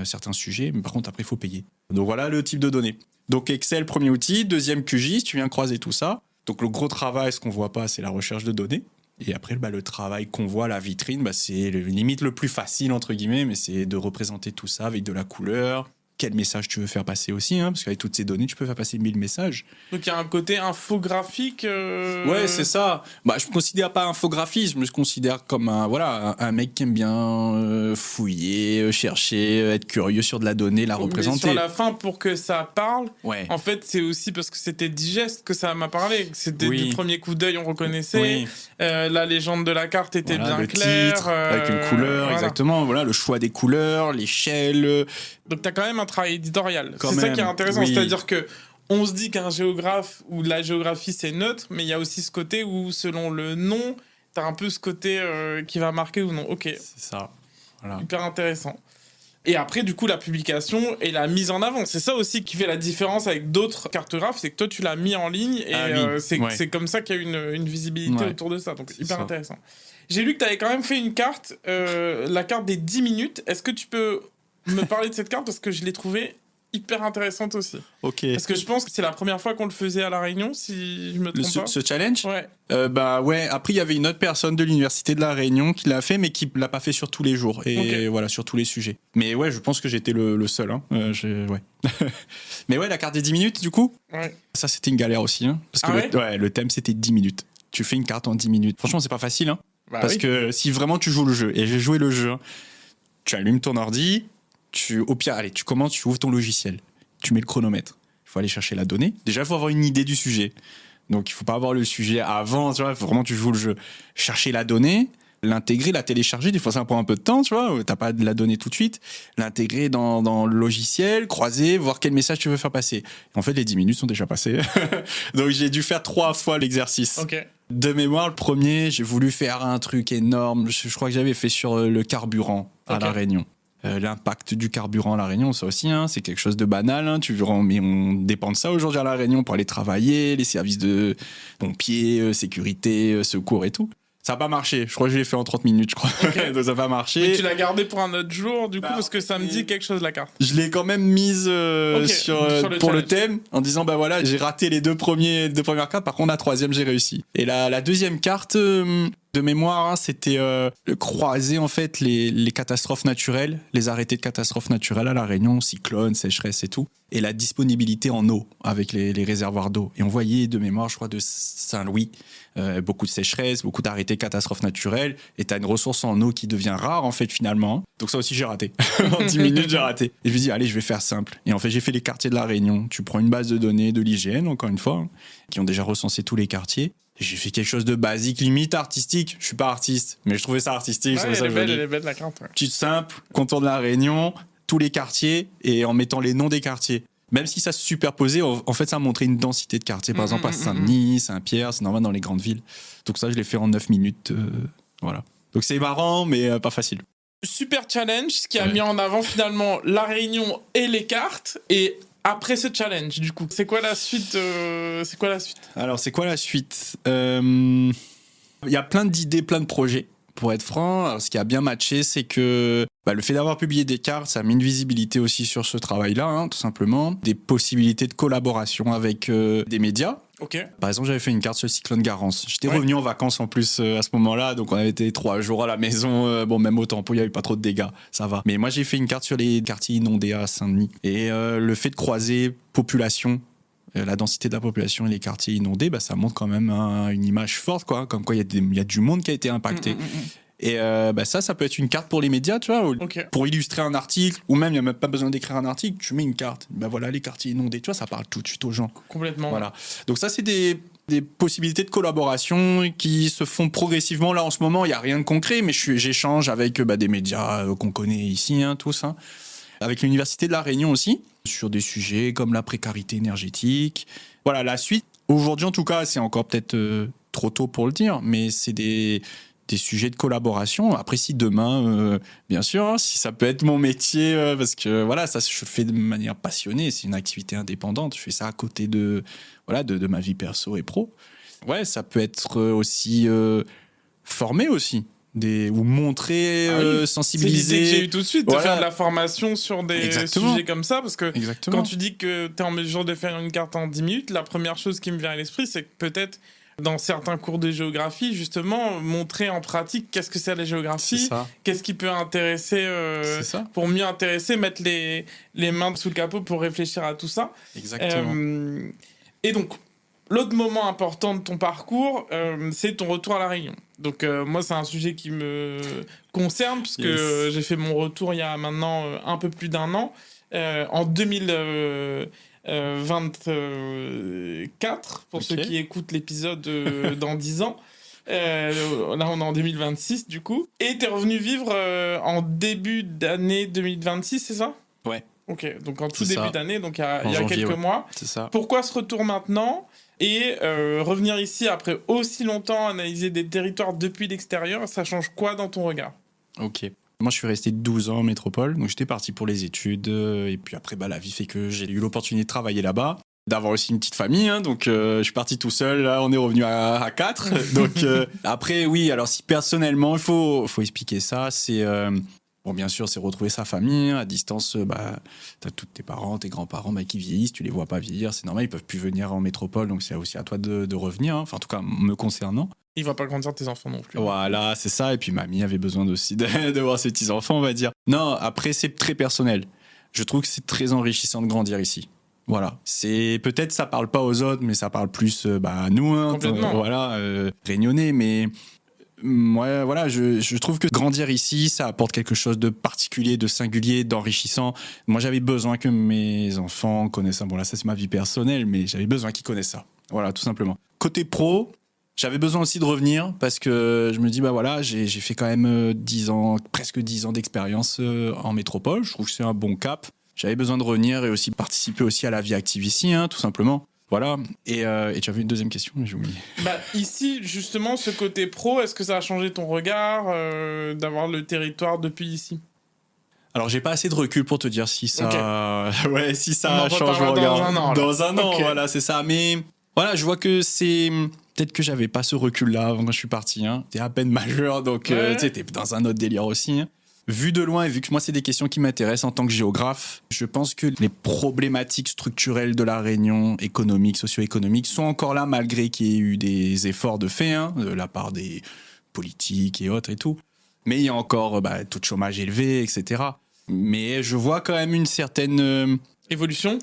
certains sujets, mais par contre après il faut payer. Donc voilà le type de données. Donc Excel, premier outil. Deuxième, QGIS, tu viens croiser tout ça. Donc le gros travail, ce qu'on voit pas, c'est la recherche de données. Et après, le travail qu'on voit à la vitrine, c'est limite le plus facile, entre guillemets, mais c'est de représenter tout ça avec de la couleur. Quel message tu veux faire passer aussi, hein, parce qu'avec toutes ces données, tu peux faire passer 1000 messages. Donc il y a un côté infographique. Ouais, c'est ça. Je me considère pas infographiste, je me considère comme un mec qui aime bien fouiller, chercher, être curieux sur de la donnée, la représenter. Mais sur la fin, pour que ça parle, en fait, c'est aussi parce que c'était digeste que ça m'a parlé. C'était du premier coup d'œil, on reconnaissait. La légende de la carte était bien claire. Titre, avec une couleur, exactement. Voilà, le choix des couleurs, l'échelle. Donc t'as quand même un travail éditorial. C'est ça qui est intéressant. C'est-à-dire que on se dit qu'un géographe ou la géographie c'est neutre, mais il y a aussi ce côté où selon le nom, t'as un peu ce côté qui va marquer ou non. Ok. C'est ça. Voilà. Hyper intéressant. Et après, du coup, la publication et la mise en avant. C'est ça aussi qui fait la différence avec d'autres cartographes, c'est que toi, tu l'as mis en ligne et c'est comme ça qu'il y a une visibilité autour de ça. Donc, c'est hyper intéressant. J'ai lu que tu avais quand même fait une carte, la carte des 10 minutes. Est-ce que tu peux me parler de cette carte parce que je l'ai trouvée hyper intéressante aussi. Parce que je pense que c'est la première fois qu'on le faisait à La Réunion, si je me trompe pas. Ce challenge ? Ouais. Ouais. Après, il y avait une autre personne de l'université de La Réunion qui l'a fait, mais qui l'a pas fait sur tous les jours et voilà, sur tous les sujets. Mais ouais, je pense que j'étais le seul. Hein. Ouais. Mais ouais, la carte des 10 minutes, du coup. Ouais. Ça, c'était une galère aussi, hein, parce que le thème c'était 10 minutes. Tu fais une carte en 10 minutes. Franchement, c'est pas facile, hein. Parce que si vraiment tu joues le jeu, et j'ai joué le jeu, hein, tu allumes ton ordi. Au pire, tu commences, tu ouvres ton logiciel, tu mets le chronomètre. Il faut aller chercher la donnée. Déjà, il faut avoir une idée du sujet. Donc il faut pas avoir le sujet avant, tu vois, il faut vraiment que tu joues le jeu. Chercher la donnée, l'intégrer, la télécharger, des fois ça prend un peu de temps, tu vois, t'as pas de la donnée tout de suite, l'intégrer dans le logiciel, croiser, voir quel message tu veux faire passer. Et en fait, les 10 minutes sont déjà passées. Donc j'ai dû faire 3 fois l'exercice. Ok. De mémoire, le premier, j'ai voulu faire un truc énorme. Je crois que j'avais fait sur le carburant à La Réunion. L'impact du carburant à La Réunion, ça aussi, hein, c'est quelque chose de banal. Hein, mais on dépend de ça aujourd'hui à La Réunion pour aller travailler, les services de pompiers, sécurité, secours et tout. Ça n'a pas marché. Je crois que je l'ai fait en 30 minutes, je crois. Okay. Donc ça n'a pas marché. Mais tu l'as gardé pour un autre jour, du coup, parce que ça me dit quelque chose, la carte. Je l'ai quand même mise pour le thème, en disant, bah voilà, j'ai raté les deux premières cartes, par contre, la troisième, j'ai réussi. Et la deuxième carte, de mémoire, hein, c'était croiser, en fait, les catastrophes naturelles, les arrêtés de catastrophes naturelles à La Réunion, cyclones, sécheresse et tout, et la disponibilité en eau, avec les réservoirs d'eau. Et on voyait, de mémoire, je crois, de Saint-Louis, beaucoup de sécheresse, beaucoup d'arrêtés de catastrophes naturelles, et t'as une ressource en eau qui devient rare, en fait, finalement. Donc ça aussi, j'ai raté. En 10 minutes, j'ai raté. Et je me dis, allez, je vais faire simple. Et en fait, j'ai fait les quartiers de La Réunion. Tu prends une base de données de l'IGN, encore une fois, hein, qui ont déjà recensé tous les quartiers. Et j'ai fait quelque chose de basique, limite artistique. Je suis pas artiste, mais je trouvais ça artistique. Ouais, elle est belle, la carte. Ouais. Petite simple, contour de La Réunion, tous les quartiers, et en mettant les noms des quartiers. Même si ça se superposait, en fait, ça montrait une densité de quartiers. Par exemple, à Saint-Denis, Saint-Pierre, c'est normal dans les grandes villes. Donc ça, je l'ai fait en 9 minutes. Voilà. Donc c'est marrant, mais pas facile. Super challenge, ce qui a mis en avant finalement La Réunion et les cartes. Et après ce challenge, du coup, c'est quoi la suite Alors, c'est quoi la suite ? Il y a plein d'idées, plein de projets. Pour être franc, alors, ce qui a bien matché, c'est que le fait d'avoir publié des cartes, ça a mis une visibilité aussi sur ce travail-là, hein, tout simplement. Des possibilités de collaboration avec des médias. Ok. Par exemple, j'avais fait une carte sur le cyclone Garance. J'étais revenu en vacances en plus à ce moment-là, donc on avait été 3 jours à la maison. Bon, même au Tempo, il n'y avait pas trop de dégâts, ça va. Mais moi, j'ai fait une carte sur les quartiers inondés à Saint-Denis. Et le fait de croiser population, la densité de la population et les quartiers inondés, ça montre quand même une image forte, quoi. Comme quoi, il y a du monde qui a été impacté. Et ça peut être une carte pour les médias, tu vois, pour illustrer un article, ou même, il n'y a même pas besoin d'écrire un article, tu mets une carte. Voilà, les quartiers inondés, tu vois, ça parle tout de suite aux gens. Complètement. Voilà. Donc ça, c'est des possibilités de collaboration qui se font progressivement. Là, en ce moment, il n'y a rien de concret, mais j'échange avec des médias qu'on connaît ici, hein, tous, hein. Avec l'Université de La Réunion aussi, sur des sujets comme la précarité énergétique. Voilà, la suite, aujourd'hui en tout cas, c'est encore peut-être trop tôt pour le dire, mais c'est des sujets de collaboration. Après, si demain, bien sûr, hein, si ça peut être mon métier, parce que voilà, ça, je le fais de manière passionnée, c'est une activité indépendante, je fais ça à côté de ma vie perso et pro. Ouais, ça peut être aussi formé aussi. Ou montrer, sensibiliser. C'est l'idée que j'ai eu tout de suite, voilà. de faire de la formation sur des sujets comme ça, parce que quand tu dis que tu es en mesure de faire une carte en 10 minutes, la première chose qui me vient à l'esprit, c'est que peut-être dans certains cours de géographie, justement, montrer en pratique qu'est-ce que c'est la géographie, qu'est-ce qui peut intéresser, pour mieux intéresser, mettre les mains sous le capot pour réfléchir à tout ça. Exactement. Et donc, l'autre moment important de ton parcours, c'est ton retour à La Réunion. Donc moi, c'est un sujet qui me concerne, puisque j'ai fait mon retour il y a maintenant un peu plus d'1 an, en 2024, pour ceux qui écoutent l'épisode dans 10 ans. Là, on est en 2026, du coup. Et t'es revenu vivre en début d'année 2026, c'est ça ? Ouais. Ok, donc en tout début d'année, donc il y a janvier, quelques mois. C'est ça. Pourquoi ce retour maintenant ? Et revenir ici après aussi longtemps, analyser des territoires depuis l'extérieur, ça change quoi dans ton regard ? Ok. Moi, je suis resté 12 ans en métropole, donc j'étais parti pour les études. Et puis après, la vie fait que j'ai eu l'opportunité de travailler là-bas, d'avoir aussi une petite famille. Hein, donc, je suis parti tout seul. Là, on est revenu à 4. Donc, après, oui, alors si personnellement, il faut expliquer ça, c'est... Bon, bien sûr, c'est retrouver sa famille. À distance, t'as tous tes parents, tes grands-parents qui vieillissent, tu les vois pas vieillir, c'est normal, ils peuvent plus venir en métropole, donc c'est aussi à toi de revenir, hein. Enfin, en tout cas, me concernant. Il va pas grandir tes enfants non plus. Voilà, c'est ça. Et puis, mamie avait besoin aussi de voir ses petits-enfants, on va dire. Non, après, c'est très personnel. Je trouve que c'est très enrichissant de grandir ici. Voilà. Peut-être ça parle pas aux autres, mais ça parle plus à nous, hein, Réunionnais, mais... Ouais, voilà, je trouve que grandir ici, ça apporte quelque chose de particulier, de singulier, d'enrichissant. Moi, j'avais besoin que mes enfants connaissent ça. Bon, là, ça, c'est ma vie personnelle, mais j'avais besoin qu'ils connaissent ça. Voilà, tout simplement. Côté pro, j'avais besoin aussi de revenir parce que je me dis, bah voilà, j'ai fait quand même 10 ans, presque 10 ans d'expérience en métropole. Je trouve que c'est un bon cap. J'avais besoin de revenir et aussi participer aussi à la vie active ici, hein, tout simplement. Voilà. Et tu avais une deuxième question, mais j'ai oublié. Bah, ici, justement, ce côté pro, est-ce que ça a changé ton regard d'avoir le territoire depuis ici? Alors, j'ai pas assez de recul pour te dire si ça, ouais, si ça change dans mon regard. un an. Dans un an, Ok. voilà, c'est ça. Mais voilà, je vois que c'est peut-être que j'avais pas ce recul-là quand je suis parti. Hein. T'es à peine majeur, donc Ouais. tu sais, t'es dans un autre délire aussi. Hein. Vu de loin et vu que moi, c'est des questions qui m'intéressent en tant que géographe, je pense que les problématiques structurelles de la Réunion, économiques, socio-économiques, sont encore là malgré qu'il y ait eu des efforts de fait hein, de la part des politiques et autres et tout. Mais il y a encore taux de chômage élevé, etc. Mais je vois quand même une certaine Évolution.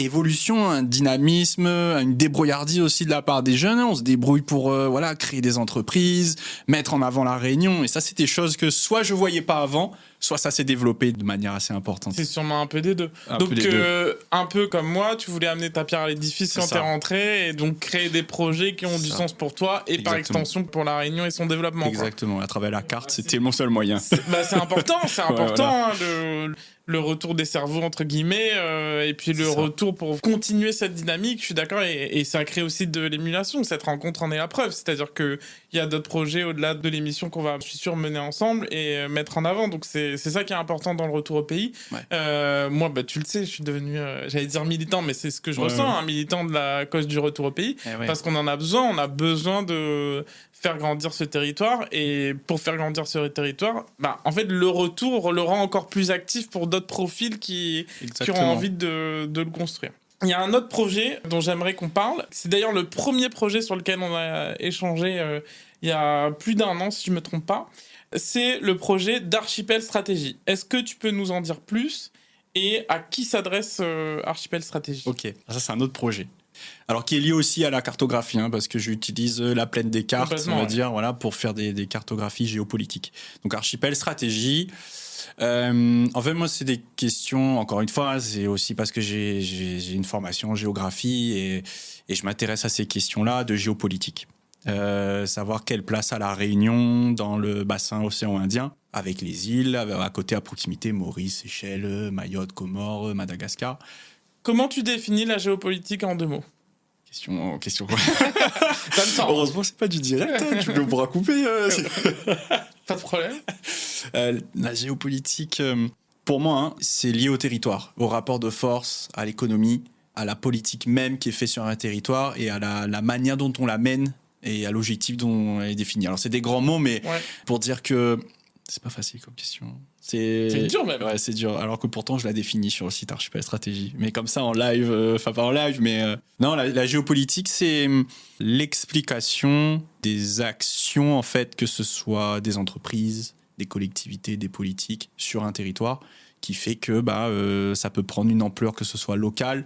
un dynamisme, une débrouillardise aussi de la part des jeunes. On se débrouille pour créer des entreprises, mettre en avant la Réunion. Et ça, c'est des choses que soit je voyais pas avant, soit ça s'est développé de manière assez importante. C'est sûrement un peu des deux. Un Donc, peu des deux. un peu comme moi, tu voulais amener ta pierre à l'édifice C'est quand ça. t'es rentré et donc créer des projets qui ont du Ça. sens pour toi et par Exactement. extension pour la Réunion et son développement. quoi. Exactement. À travers la carte, c'était mon seul moyen. C'est important, c'est Ouais, important hein, le retour des cerveaux entre guillemets et puis le C'est ça. retour pour continuer cette dynamique. Je suis d'accord et ça crée aussi de l'émulation. Cette rencontre en est la preuve, c'est-à-dire que il y a d'autres projets au-delà de l'émission qu'on va, je suis sûr, mener ensemble et mettre en avant. Donc c'est ça qui est important dans le retour au pays. Ouais. Moi, tu le sais, je suis devenu, j'allais dire militant, mais c'est ce que je ressens, ouais. un militant de la cause du retour au pays, Eh ouais. parce qu'on en a besoin. On a besoin de faire grandir ce territoire et pour faire grandir ce territoire, en fait le retour le rend encore plus actif pour d'autres profils qui auront Exactement. envie de le construire. Il y a un autre projet dont j'aimerais qu'on parle. C'est d'ailleurs le premier projet sur lequel on a échangé il y a plus d'un an, si je ne me trompe pas. C'est le projet d'Archipel Stratégie. Est-ce que tu peux nous en dire plus et à qui s'adresse Archipel Stratégie? Ok, ça c'est un autre projet. Alors qui est lié aussi à la cartographie, hein, parce que j'utilise la plaine des cartes, on Complètement, va ouais. dire, voilà, pour faire des cartographies géopolitiques. Donc Archipel Stratégie. En fait, moi, c'est des questions, encore une fois, c'est aussi parce que j'ai une formation en géographie et je m'intéresse à ces questions-là de géopolitique. Savoir quelle place a la Réunion dans le bassin océan Indien, avec les îles, à côté, à proximité, Maurice, Seychelles, Mayotte, Comores, Madagascar. Comment tu définis la géopolitique en 2 mots? Question. T'as le temps. Heureusement, c'est pas du direct, hein, tu me pourras couper. Pas de problème. La géopolitique, pour moi, hein, c'est lié au territoire, au rapport de force, à l'économie, à la politique même qui est faite sur un territoire et à la manière dont on la mène et à l'objectif dont elle est définie. Alors, c'est des grands mots, mais Ouais. pour dire que c'est pas facile comme question. C'est dur, même. Ouais, c'est dur. Alors que pourtant, je la définis sur le site Archipel Stratégie. Mais comme ça, en live, enfin pas en live, mais non, la géopolitique, c'est l'explication des actions, en fait, que ce soit des entreprises, des collectivités, des politiques sur un territoire, qui fait que ça peut prendre une ampleur, que ce soit locale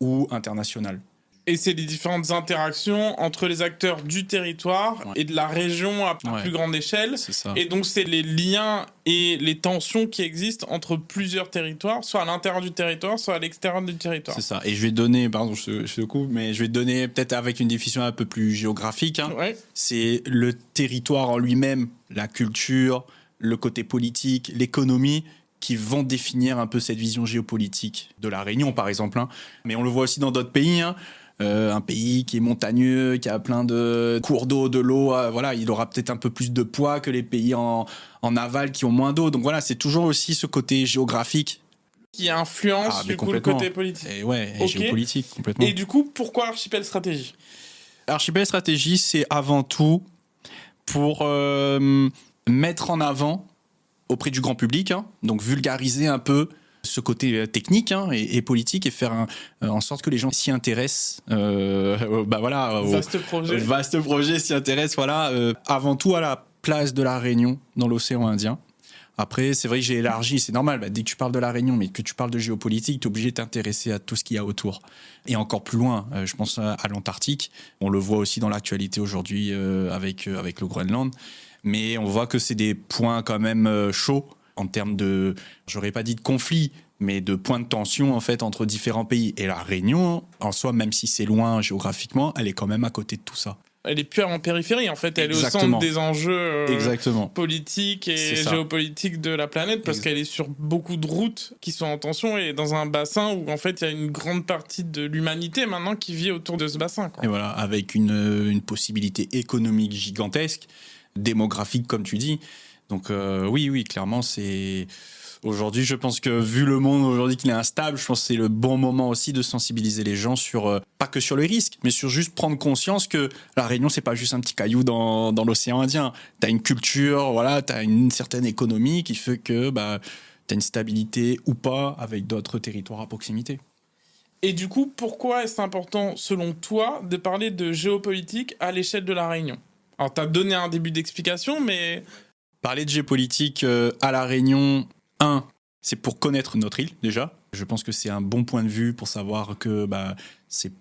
ou internationale. Et c'est les différentes interactions entre les acteurs du territoire Ouais. et de la région à Ouais. plus grande échelle. C'est ça. Et donc, c'est les liens et les tensions qui existent entre plusieurs territoires, soit à l'intérieur du territoire, soit à l'extérieur du territoire. C'est ça. Et je vais donner, pardon, je te coupe, mais je vais donner peut-être avec une définition un peu plus géographique. Hein. Ouais. C'est le territoire en lui-même, la culture, le côté politique, l'économie, qui vont définir un peu cette vision géopolitique de la Réunion, par exemple. Hein. Mais on le voit aussi dans d'autres pays. Hein. Un pays qui est montagneux, qui a plein de cours d'eau, de l'eau, voilà, il aura peut-être un peu plus de poids que les pays en aval qui ont moins d'eau. Donc voilà, c'est toujours aussi ce côté géographique. Qui influence Ah, mais du coup le complètement. côté politique. Et ouais, et Ok. géopolitique, complètement. Et du coup, pourquoi Archipel Stratégie? Archipel Stratégie, c'est avant tout pour mettre en avant auprès du grand public, hein, donc vulgariser un peu ce côté technique hein, et politique et faire en sorte que les gens s'y intéressent. Voilà, Vaste projet. vaste projet s'y intéressent. Voilà, avant tout à la place de la Réunion dans l'océan Indien. Après, c'est vrai que j'ai élargi, c'est normal. Dès que tu parles de la Réunion, mais que tu parles de géopolitique, tu es obligé de t'intéresser à tout ce qu'il y a autour. Et encore plus loin, je pense à l'Antarctique. On le voit aussi dans l'actualité aujourd'hui avec le Groenland. Mais on voit que c'est des points quand même chauds en termes de, j'aurais pas dit de conflit, mais de points de tension en fait entre différents pays. Et la Réunion, en soi, même si c'est loin géographiquement, elle est quand même à côté de tout ça. Elle est plus en périphérie, en fait. Elle Exactement. est au centre des enjeux Exactement. politiques et C'est ça. géopolitiques de la planète, parce qu'elle est sur beaucoup de routes qui sont en tension et dans un bassin où, en fait, il y a une grande partie de l'humanité maintenant qui vit autour de ce bassin, quoi. Et voilà, avec une possibilité économique gigantesque, démographique comme tu dis. Donc oui, clairement, c'est... Aujourd'hui, je pense que vu le monde aujourd'hui qu'il est instable, je pense que c'est le bon moment aussi de sensibiliser les gens sur, pas que sur le risque, mais sur juste prendre conscience que la Réunion, c'est pas juste un petit caillou dans l'océan Indien. T'as une culture, voilà, t'as une certaine économie qui fait que t'as une stabilité ou pas avec d'autres territoires à proximité. Et du coup, pourquoi est-ce important, selon toi, de parler de géopolitique à l'échelle de la Réunion ? Alors, t'as donné un début d'explication, mais... Parler de géopolitique à la Réunion, c'est pour connaître notre île déjà. Je pense que c'est un bon point de vue pour savoir que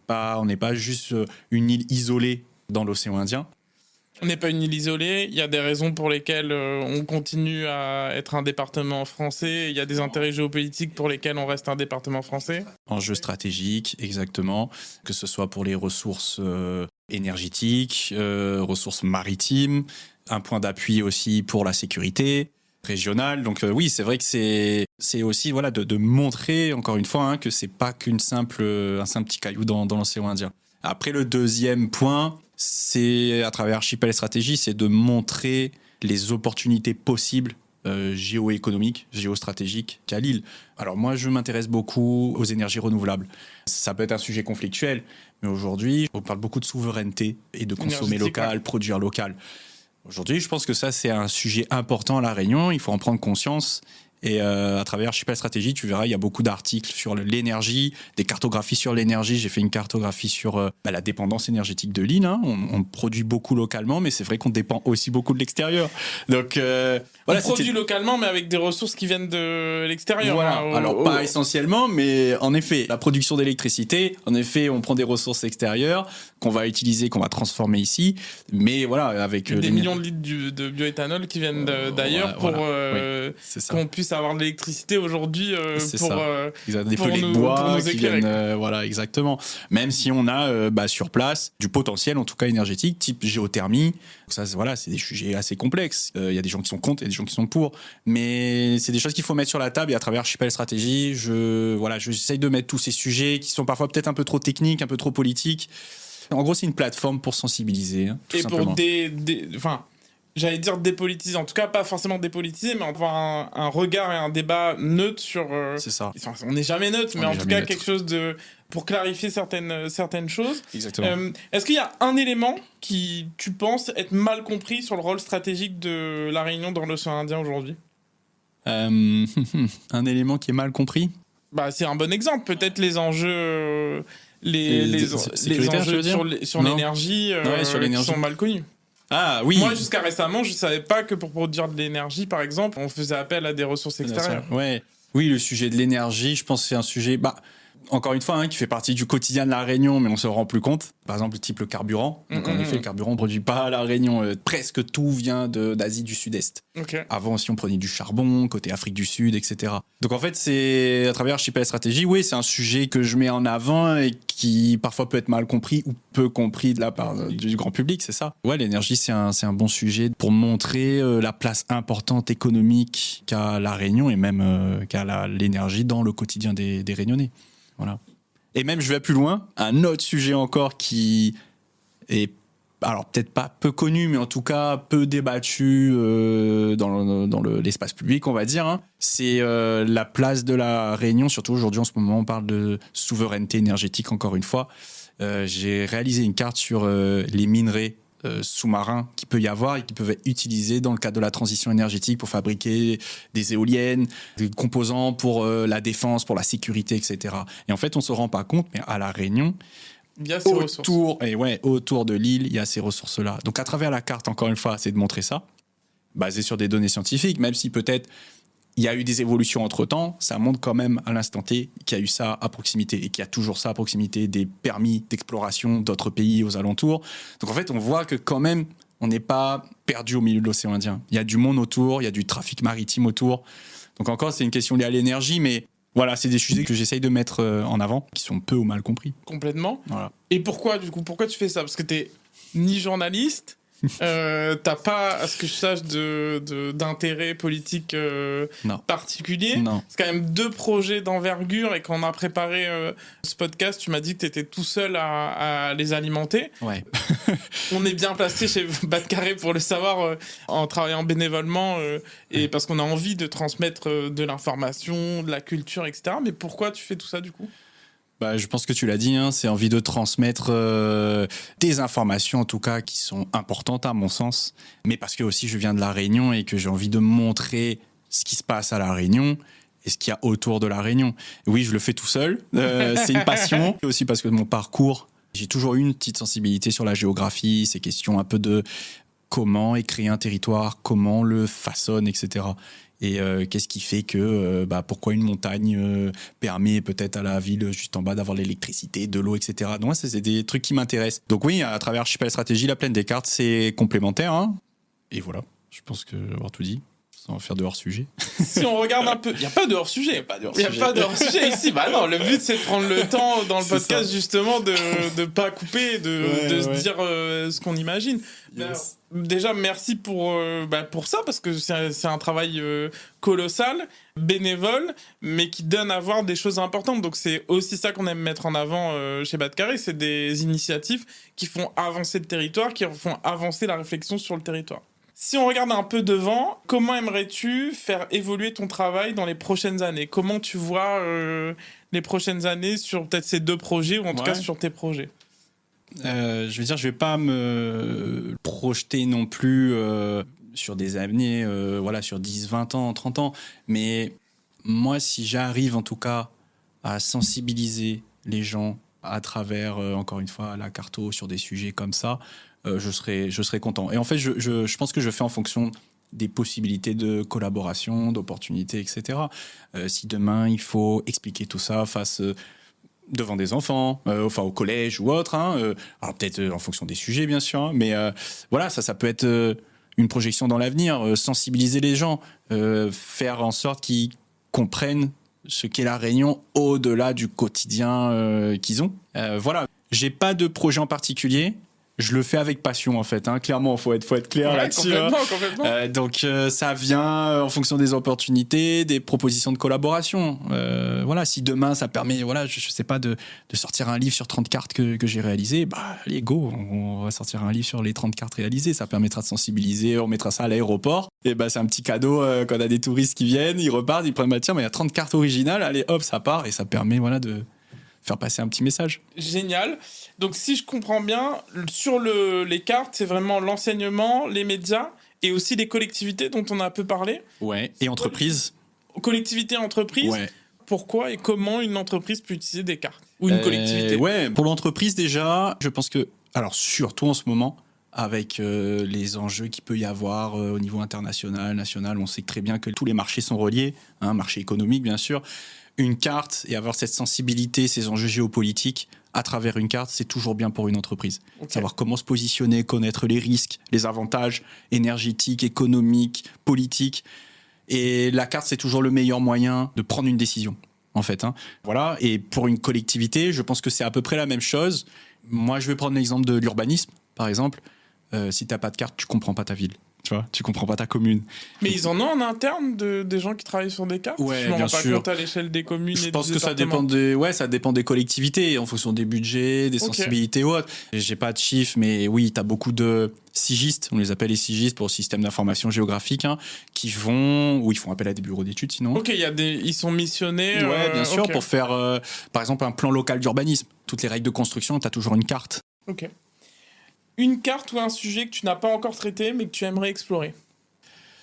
on n'est pas juste une île isolée dans l'océan Indien. On n'est pas une île isolée, il y a des raisons pour lesquelles on continue à être un département français, il y a des intérêts géopolitiques pour lesquels on reste un département français. Enjeux stratégiques, exactement, que ce soit pour les ressources énergétiques, ressources maritimes, un point d'appui aussi pour la sécurité régionale. Donc oui, c'est vrai que c'est aussi voilà, de montrer, encore une fois, que c'est pas qu'un simple petit caillou dans l'océan Indien. Après, le deuxième point, c'est à travers Archipel Stratégie, c'est de montrer les opportunités possibles géoéconomiques, géostratégiques qu'a l'île. Alors moi, je m'intéresse beaucoup aux énergies renouvelables. Ça peut être un sujet conflictuel, mais aujourd'hui, on parle beaucoup de souveraineté et de consommer local, produire local. Aujourd'hui, je pense que ça, c'est un sujet important à La Réunion. Il faut en prendre conscience. Et à travers Archipel Stratégie, tu verras, il y a beaucoup d'articles sur l'énergie, des cartographies sur l'énergie. J'ai fait une cartographie sur la dépendance énergétique de l'île. On produit beaucoup localement, mais c'est vrai qu'on dépend aussi beaucoup de l'extérieur. Donc, voilà, on produit localement, mais avec des ressources qui viennent de l'extérieur. Voilà. Alors, pas essentiellement, mais en effet, la production d'électricité, en effet, on prend des ressources extérieures qu'on va utiliser, qu'on va transformer ici. Mais voilà, avec... des millions de litres de bioéthanol qui viennent d'ailleurs pour qu'on puisse avoir de l'électricité aujourd'hui pour des pelets de bois qui viennent, voilà, exactement. Même si on a sur place du potentiel, en tout cas énergétique, type géothermie. Ça, voilà, c'est des sujets assez complexes. Il y a des gens qui sont contre et des gens qui sont pour. Mais c'est des choses qu'il faut mettre sur la table. Et à travers Archipel Stratégie, j'essaye de mettre tous ces sujets qui sont parfois peut-être un peu trop techniques, un peu trop politiques. En gros, c'est une plateforme pour sensibiliser, tout et simplement. Pour j'allais dire dépolitiser, en tout cas pas forcément dépolitiser, mais avoir un regard et un débat neutre sur... c'est ça. On n'est jamais neutre, mais en tout cas quelque chose pour clarifier certaines choses. Exactement. Est-ce qu'il y a un élément qui, tu penses, être mal compris sur le rôle stratégique de La Réunion dans l'océan Indien aujourd'hui ? Un élément qui est mal compris ? C'est un bon exemple. Peut-être les enjeux... les enjeux sur l'énergie qui sont mal connus. Ah oui. Moi, jusqu'à récemment, je savais pas que pour produire de l'énergie, par exemple, on faisait appel à des ressources extérieures. Ouais. Oui, le sujet de l'énergie, je pense que c'est un sujet, encore une fois, qui fait partie du quotidien de La Réunion, mais on se rend plus compte. Par exemple, type le carburant. Donc, en effet, le carburant ne produit pas à La Réunion. Presque tout vient d'Asie du Sud-Est. Okay. Avant aussi, on prenait du charbon, côté Afrique du Sud, etc. Donc, en fait, c'est à travers Archipel Stratégie, oui, c'est un sujet que je mets en avant et qui parfois peut être mal compris ou peu compris de la part du grand public, c'est ça. Ouais, l'énergie, c'est un bon sujet pour montrer la place importante économique qu'a La Réunion et même qu'a l'énergie dans le quotidien des Réunionnais. Voilà. Et même, je vais plus loin, un autre sujet encore qui est, alors peut-être pas peu connu, mais en tout cas peu débattu dans l'espace public, on va dire, c'est la place de La Réunion, surtout aujourd'hui en ce moment, on parle de souveraineté énergétique encore une fois. J'ai réalisé une carte sur les minerais sous-marins qu'il peut y avoir et qui peuvent être utilisés dans le cadre de la transition énergétique pour fabriquer des éoliennes, des composants pour la défense, pour la sécurité, etc. Et en fait, on ne se rend pas compte, mais à La Réunion, autour de l'île, il y a ces ressources-là. Donc à travers la carte, encore une fois, c'est de montrer ça, basé sur des données scientifiques, même si peut-être il y a eu des évolutions entre-temps, ça montre quand même à l'instant T qu'il y a eu ça à proximité et qu'il y a toujours ça à proximité des permis d'exploration d'autres pays aux alentours. Donc en fait, on voit que quand même, on n'est pas perdu au milieu de l'océan Indien. Il y a du monde autour, il y a du trafic maritime autour. Donc encore, c'est une question liée à l'énergie, mais Voilà, c'est des sujets que j'essaye de mettre en avant, qui sont peu ou mal compris. Complètement. Voilà. Et pourquoi, du coup, pourquoi tu fais ça? Parce que t'es ni journaliste, t'as pas, à ce que je sache, d'intérêt politique Non. particulier. Non. C'est quand même 2 projets d'envergure, et quand on a préparé ce podcast, tu m'as dit que t'étais tout seul à les alimenter. Ouais. On est bien placé chez Bas de Carré pour le savoir, en travaillant bénévolement, et parce qu'on a envie de transmettre de l'information, de la culture, etc. Mais pourquoi tu fais tout ça, du coup? Bah, je pense que tu l'as dit, hein, c'est envie de transmettre des informations en tout cas qui sont importantes à mon sens, mais parce que aussi je viens de La Réunion et que j'ai envie de montrer ce qui se passe à La Réunion et ce qu'il y a autour de La Réunion. Oui, je le fais tout seul, c'est une passion, aussi parce que mon parcours, j'ai toujours eu une petite sensibilité sur la géographie, ces questions un peu de comment est créé un territoire, comment on le façonne, etc. Et qu'est-ce qui fait que, pourquoi une montagne permet peut-être à la ville juste en bas d'avoir l'électricité, de l'eau, etc. Donc, c'est des trucs qui m'intéressent. Donc oui, à travers Archipel Stratégie, la plaine des cartes, c'est complémentaire. Hein. Et voilà, je pense que avoir tout dit, sans faire de hors-sujet. Si on regarde un peu, il n'y a pas de hors-sujet. Il n'y a pas de hors-sujet ici. Bah non, le but c'est de prendre le temps dans le podcast justement de ne pas couper, de se dire ce qu'on imagine. Yes. Déjà, merci pour ça, parce que c'est un travail colossal, bénévole, mais qui donne à voir des choses importantes. Donc c'est aussi ça qu'on aime mettre en avant chez Bas de Carré, c'est des initiatives qui font avancer le territoire, qui font avancer la réflexion sur le territoire. Si on regarde un peu devant, comment aimerais-tu faire évoluer ton travail dans les prochaines années? Comment tu vois les prochaines années sur peut-être ces 2 projets, ou en tout cas sur tes projets? Je veux dire, je vais pas me projeter non plus sur des années, sur 10, 20 ans, 30 ans. Mais moi, si j'arrive en tout cas à sensibiliser les gens à travers, encore une fois, la carto sur des sujets comme ça, je serai content. Et en fait, je pense que je fais en fonction des possibilités de collaboration, d'opportunités, etc. Si demain, il faut expliquer tout ça devant des enfants, au collège ou autre, alors peut-être en fonction des sujets bien sûr, hein, mais voilà, ça peut être une projection dans l'avenir, sensibiliser les gens, faire en sorte qu'ils comprennent ce qu'est la Réunion au-delà du quotidien qu'ils ont. Voilà, j'ai pas de projet en particulier. Je le fais avec passion en fait, hein. Clairement, faut être clair là-dessus. Complètement. Donc ça vient en fonction des opportunités, des propositions de collaboration. Voilà, si demain ça permet, je sais pas, de sortir un livre sur 30 cartes que j'ai réalisées, allez go, on va sortir un livre sur les 30 cartes réalisées. Ça permettra de sensibiliser, on mettra ça à l'aéroport. Et c'est un petit cadeau quand on a des touristes qui viennent, ils repartent, ils prennent tiens, mais il y a 30 cartes originales, allez hop, ça part et ça permet de faire passer un petit message. Génial. Donc si je comprends bien, sur les cartes, c'est vraiment l'enseignement, les médias et aussi les collectivités dont on a un peu parlé. Ouais, et entreprises. Collectivités, entreprises. Ouais. Pourquoi et comment une entreprise peut utiliser des cartes? Ou une collectivité? Ouais, pour l'entreprise déjà, je pense que, alors surtout en ce moment, avec les enjeux qu'il peut y avoir au niveau international, national, on sait très bien que tous les marchés sont reliés, marché économique bien sûr. Une carte et avoir cette sensibilité, ces enjeux géopolitiques à travers une carte, c'est toujours bien pour une entreprise. Okay. Savoir comment se positionner, connaître les risques, les avantages énergétiques, économiques, politiques. Et la carte, c'est toujours le meilleur moyen de prendre une décision, en fait. Voilà. Et pour une collectivité, je pense que c'est à peu près la même chose. Moi, je vais prendre l'exemple de l'urbanisme, par exemple. Si tu n'as pas de carte, tu ne comprends pas ta ville. Tu vois, tu comprends pas ta commune. Mais ils en ont en interne des gens qui travaillent sur des cartes? Ouais, je me bien rends pas sûr. compte à l'échelle des communes et des départements. Je pense que ça dépend des collectivités, en fonction des budgets, des sensibilités ou autres. J'ai pas de chiffres, mais oui, tu as beaucoup de sigistes, on les appelle les sigistes pour le système d'information géographique, qui ils font appel à des bureaux d'études sinon. Ok, ils sont missionnés. Ouais, bien sûr, pour faire, par exemple, un plan local d'urbanisme. Toutes les règles de construction, tu as toujours une carte. Ok. Une carte ou un sujet que tu n'as pas encore traité, mais que tu aimerais explorer?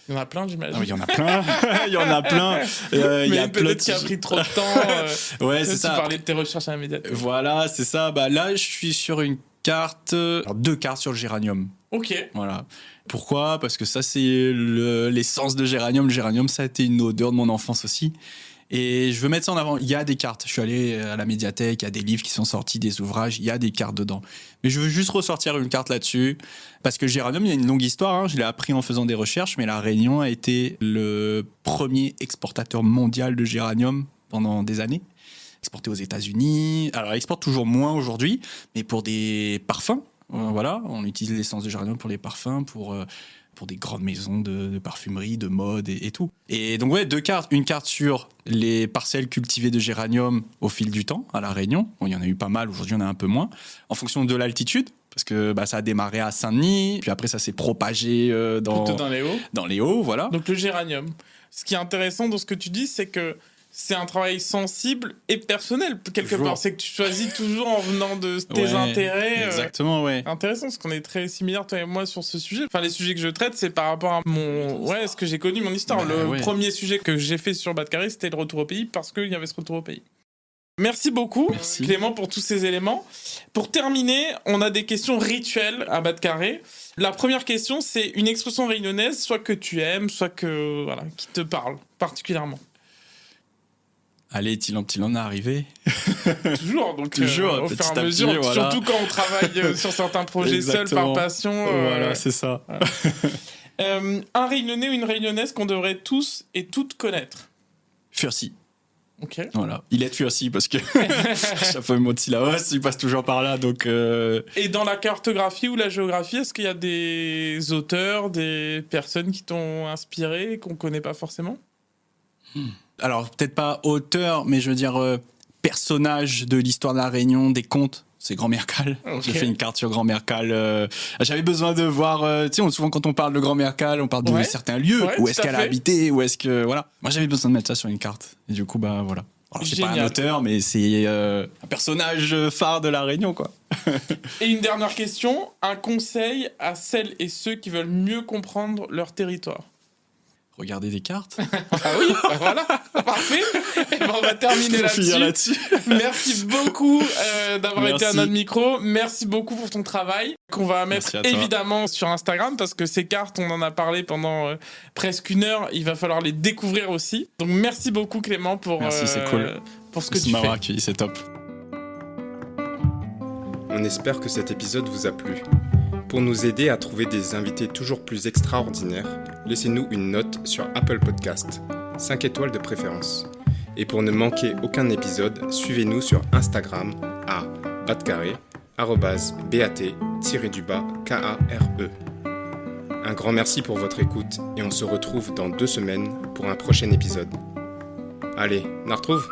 Il y en a plein, j'imagine. Il y en a plein. Il y en a plein. Mais peut-être qu'il a pris trop de temps. Ouais, c'est ça. Tu parlais de tes recherches à la médiathèque. Voilà, c'est ça. Là, je suis sur une carte... Alors, 2 cartes sur le géranium. Ok. Voilà. Pourquoi? Parce que ça, c'est l'essence de géranium. Le géranium, ça a été une odeur de mon enfance aussi. Et je veux mettre ça en avant. Il y a des cartes. Je suis allé à la médiathèque, il y a des livres qui sont sortis, des ouvrages, il y a des cartes dedans. Mais je veux juste ressortir une carte là-dessus. Parce que Géranium, il y a une longue histoire. Je l'ai appris en faisant des recherches, mais la Réunion a été le premier exportateur mondial de géranium pendant des années. Exporté aux États-Unis. Alors, elle exporte toujours moins aujourd'hui, mais pour des parfums, voilà, on utilise l'essence de géranium pour les parfums, pour des grandes maisons de parfumerie, de mode et tout. Et donc, ouais, 2 cartes. Une carte sur les parcelles cultivées de géranium au fil du temps, à La Réunion. Bon, il y en a eu pas mal, aujourd'hui, il y en a un peu moins. En fonction de l'altitude, parce que ça a démarré à Saint-Denis, puis après, ça s'est propagé Plutôt dans les hauts. Dans les hauts, voilà. Donc, le géranium. Ce qui est intéressant dans ce que tu dis, c'est que c'est un travail sensible et personnel, quelque Toujours. part. C'est que tu choisis toujours en venant de tes intérêts. Exactement, ouais. Intéressant, parce qu'on est très similaires, toi et moi, sur ce sujet. Enfin, les sujets que je traite, c'est par rapport à ce que j'ai connu, mon histoire. Premier sujet que j'ai fait sur Bad Carré, c'était le retour au pays, parce qu'il y avait ce retour au pays. Merci beaucoup, Clément, pour tous ces éléments. Pour terminer, on a des questions rituelles à Bad Carré. La première question, c'est une expression réunionnaise, soit que tu aimes, soit qui te parle particulièrement. Allez, Tilan est arrivé. Toujours, donc Toujours, au fur et à mesure, petit, voilà. surtout quand on travaille sur certains projets seuls par passion. Voilà, c'est ça. Un Réunionnais ou une Réunionnaise qu'on devrait tous et toutes connaître. Furcy. Ok. Voilà. Il est Furcy parce que chaque fois, mon petit Laos, il passe toujours par là. Donc, Et dans la cartographie ou la géographie, est-ce qu'il y a des auteurs, des personnes qui t'ont inspiré, qu'on ne connaît pas forcément ? Alors, peut-être pas auteur, mais je veux dire personnage de l'histoire de la Réunion, des contes. C'est Grand Mercal. Okay. J'ai fait une carte sur Grand Mercal. J'avais besoin de voir... souvent, quand on parle de Grand Mercal, on parle de certains lieux. Où est-ce qu'elle a habité, où est-ce que... Voilà. Moi, j'avais besoin de mettre ça sur une carte. Et du coup, voilà. Alors, c'est pas un auteur, mais c'est un personnage phare de la Réunion, quoi. Et une dernière question. Un conseil à celles et ceux qui veulent mieux comprendre leur territoire. Regardez des cartes. Ah oui, voilà, parfait. Et on va terminer là-dessus. Merci beaucoup d'avoir été à notre micro. Merci beaucoup pour ton travail qu'on va mettre évidemment sur Instagram parce que ces cartes, on en a parlé pendant presque 1 heure. Il va falloir les découvrir aussi. Donc merci beaucoup Clément pour c'est cool. Pour ce que tu fais. Accueilli, c'est top. On espère que cet épisode vous a plu. Pour nous aider à trouver des invités toujours plus extraordinaires, laissez-nous une note sur Apple Podcast, 5 étoiles de préférence. Et pour ne manquer aucun épisode, suivez-nous sur Instagram à @bat_carré, @bat_kare. Un grand merci pour votre écoute et on se retrouve dans 2 semaines pour un prochain épisode. Allez, on la retrouve ?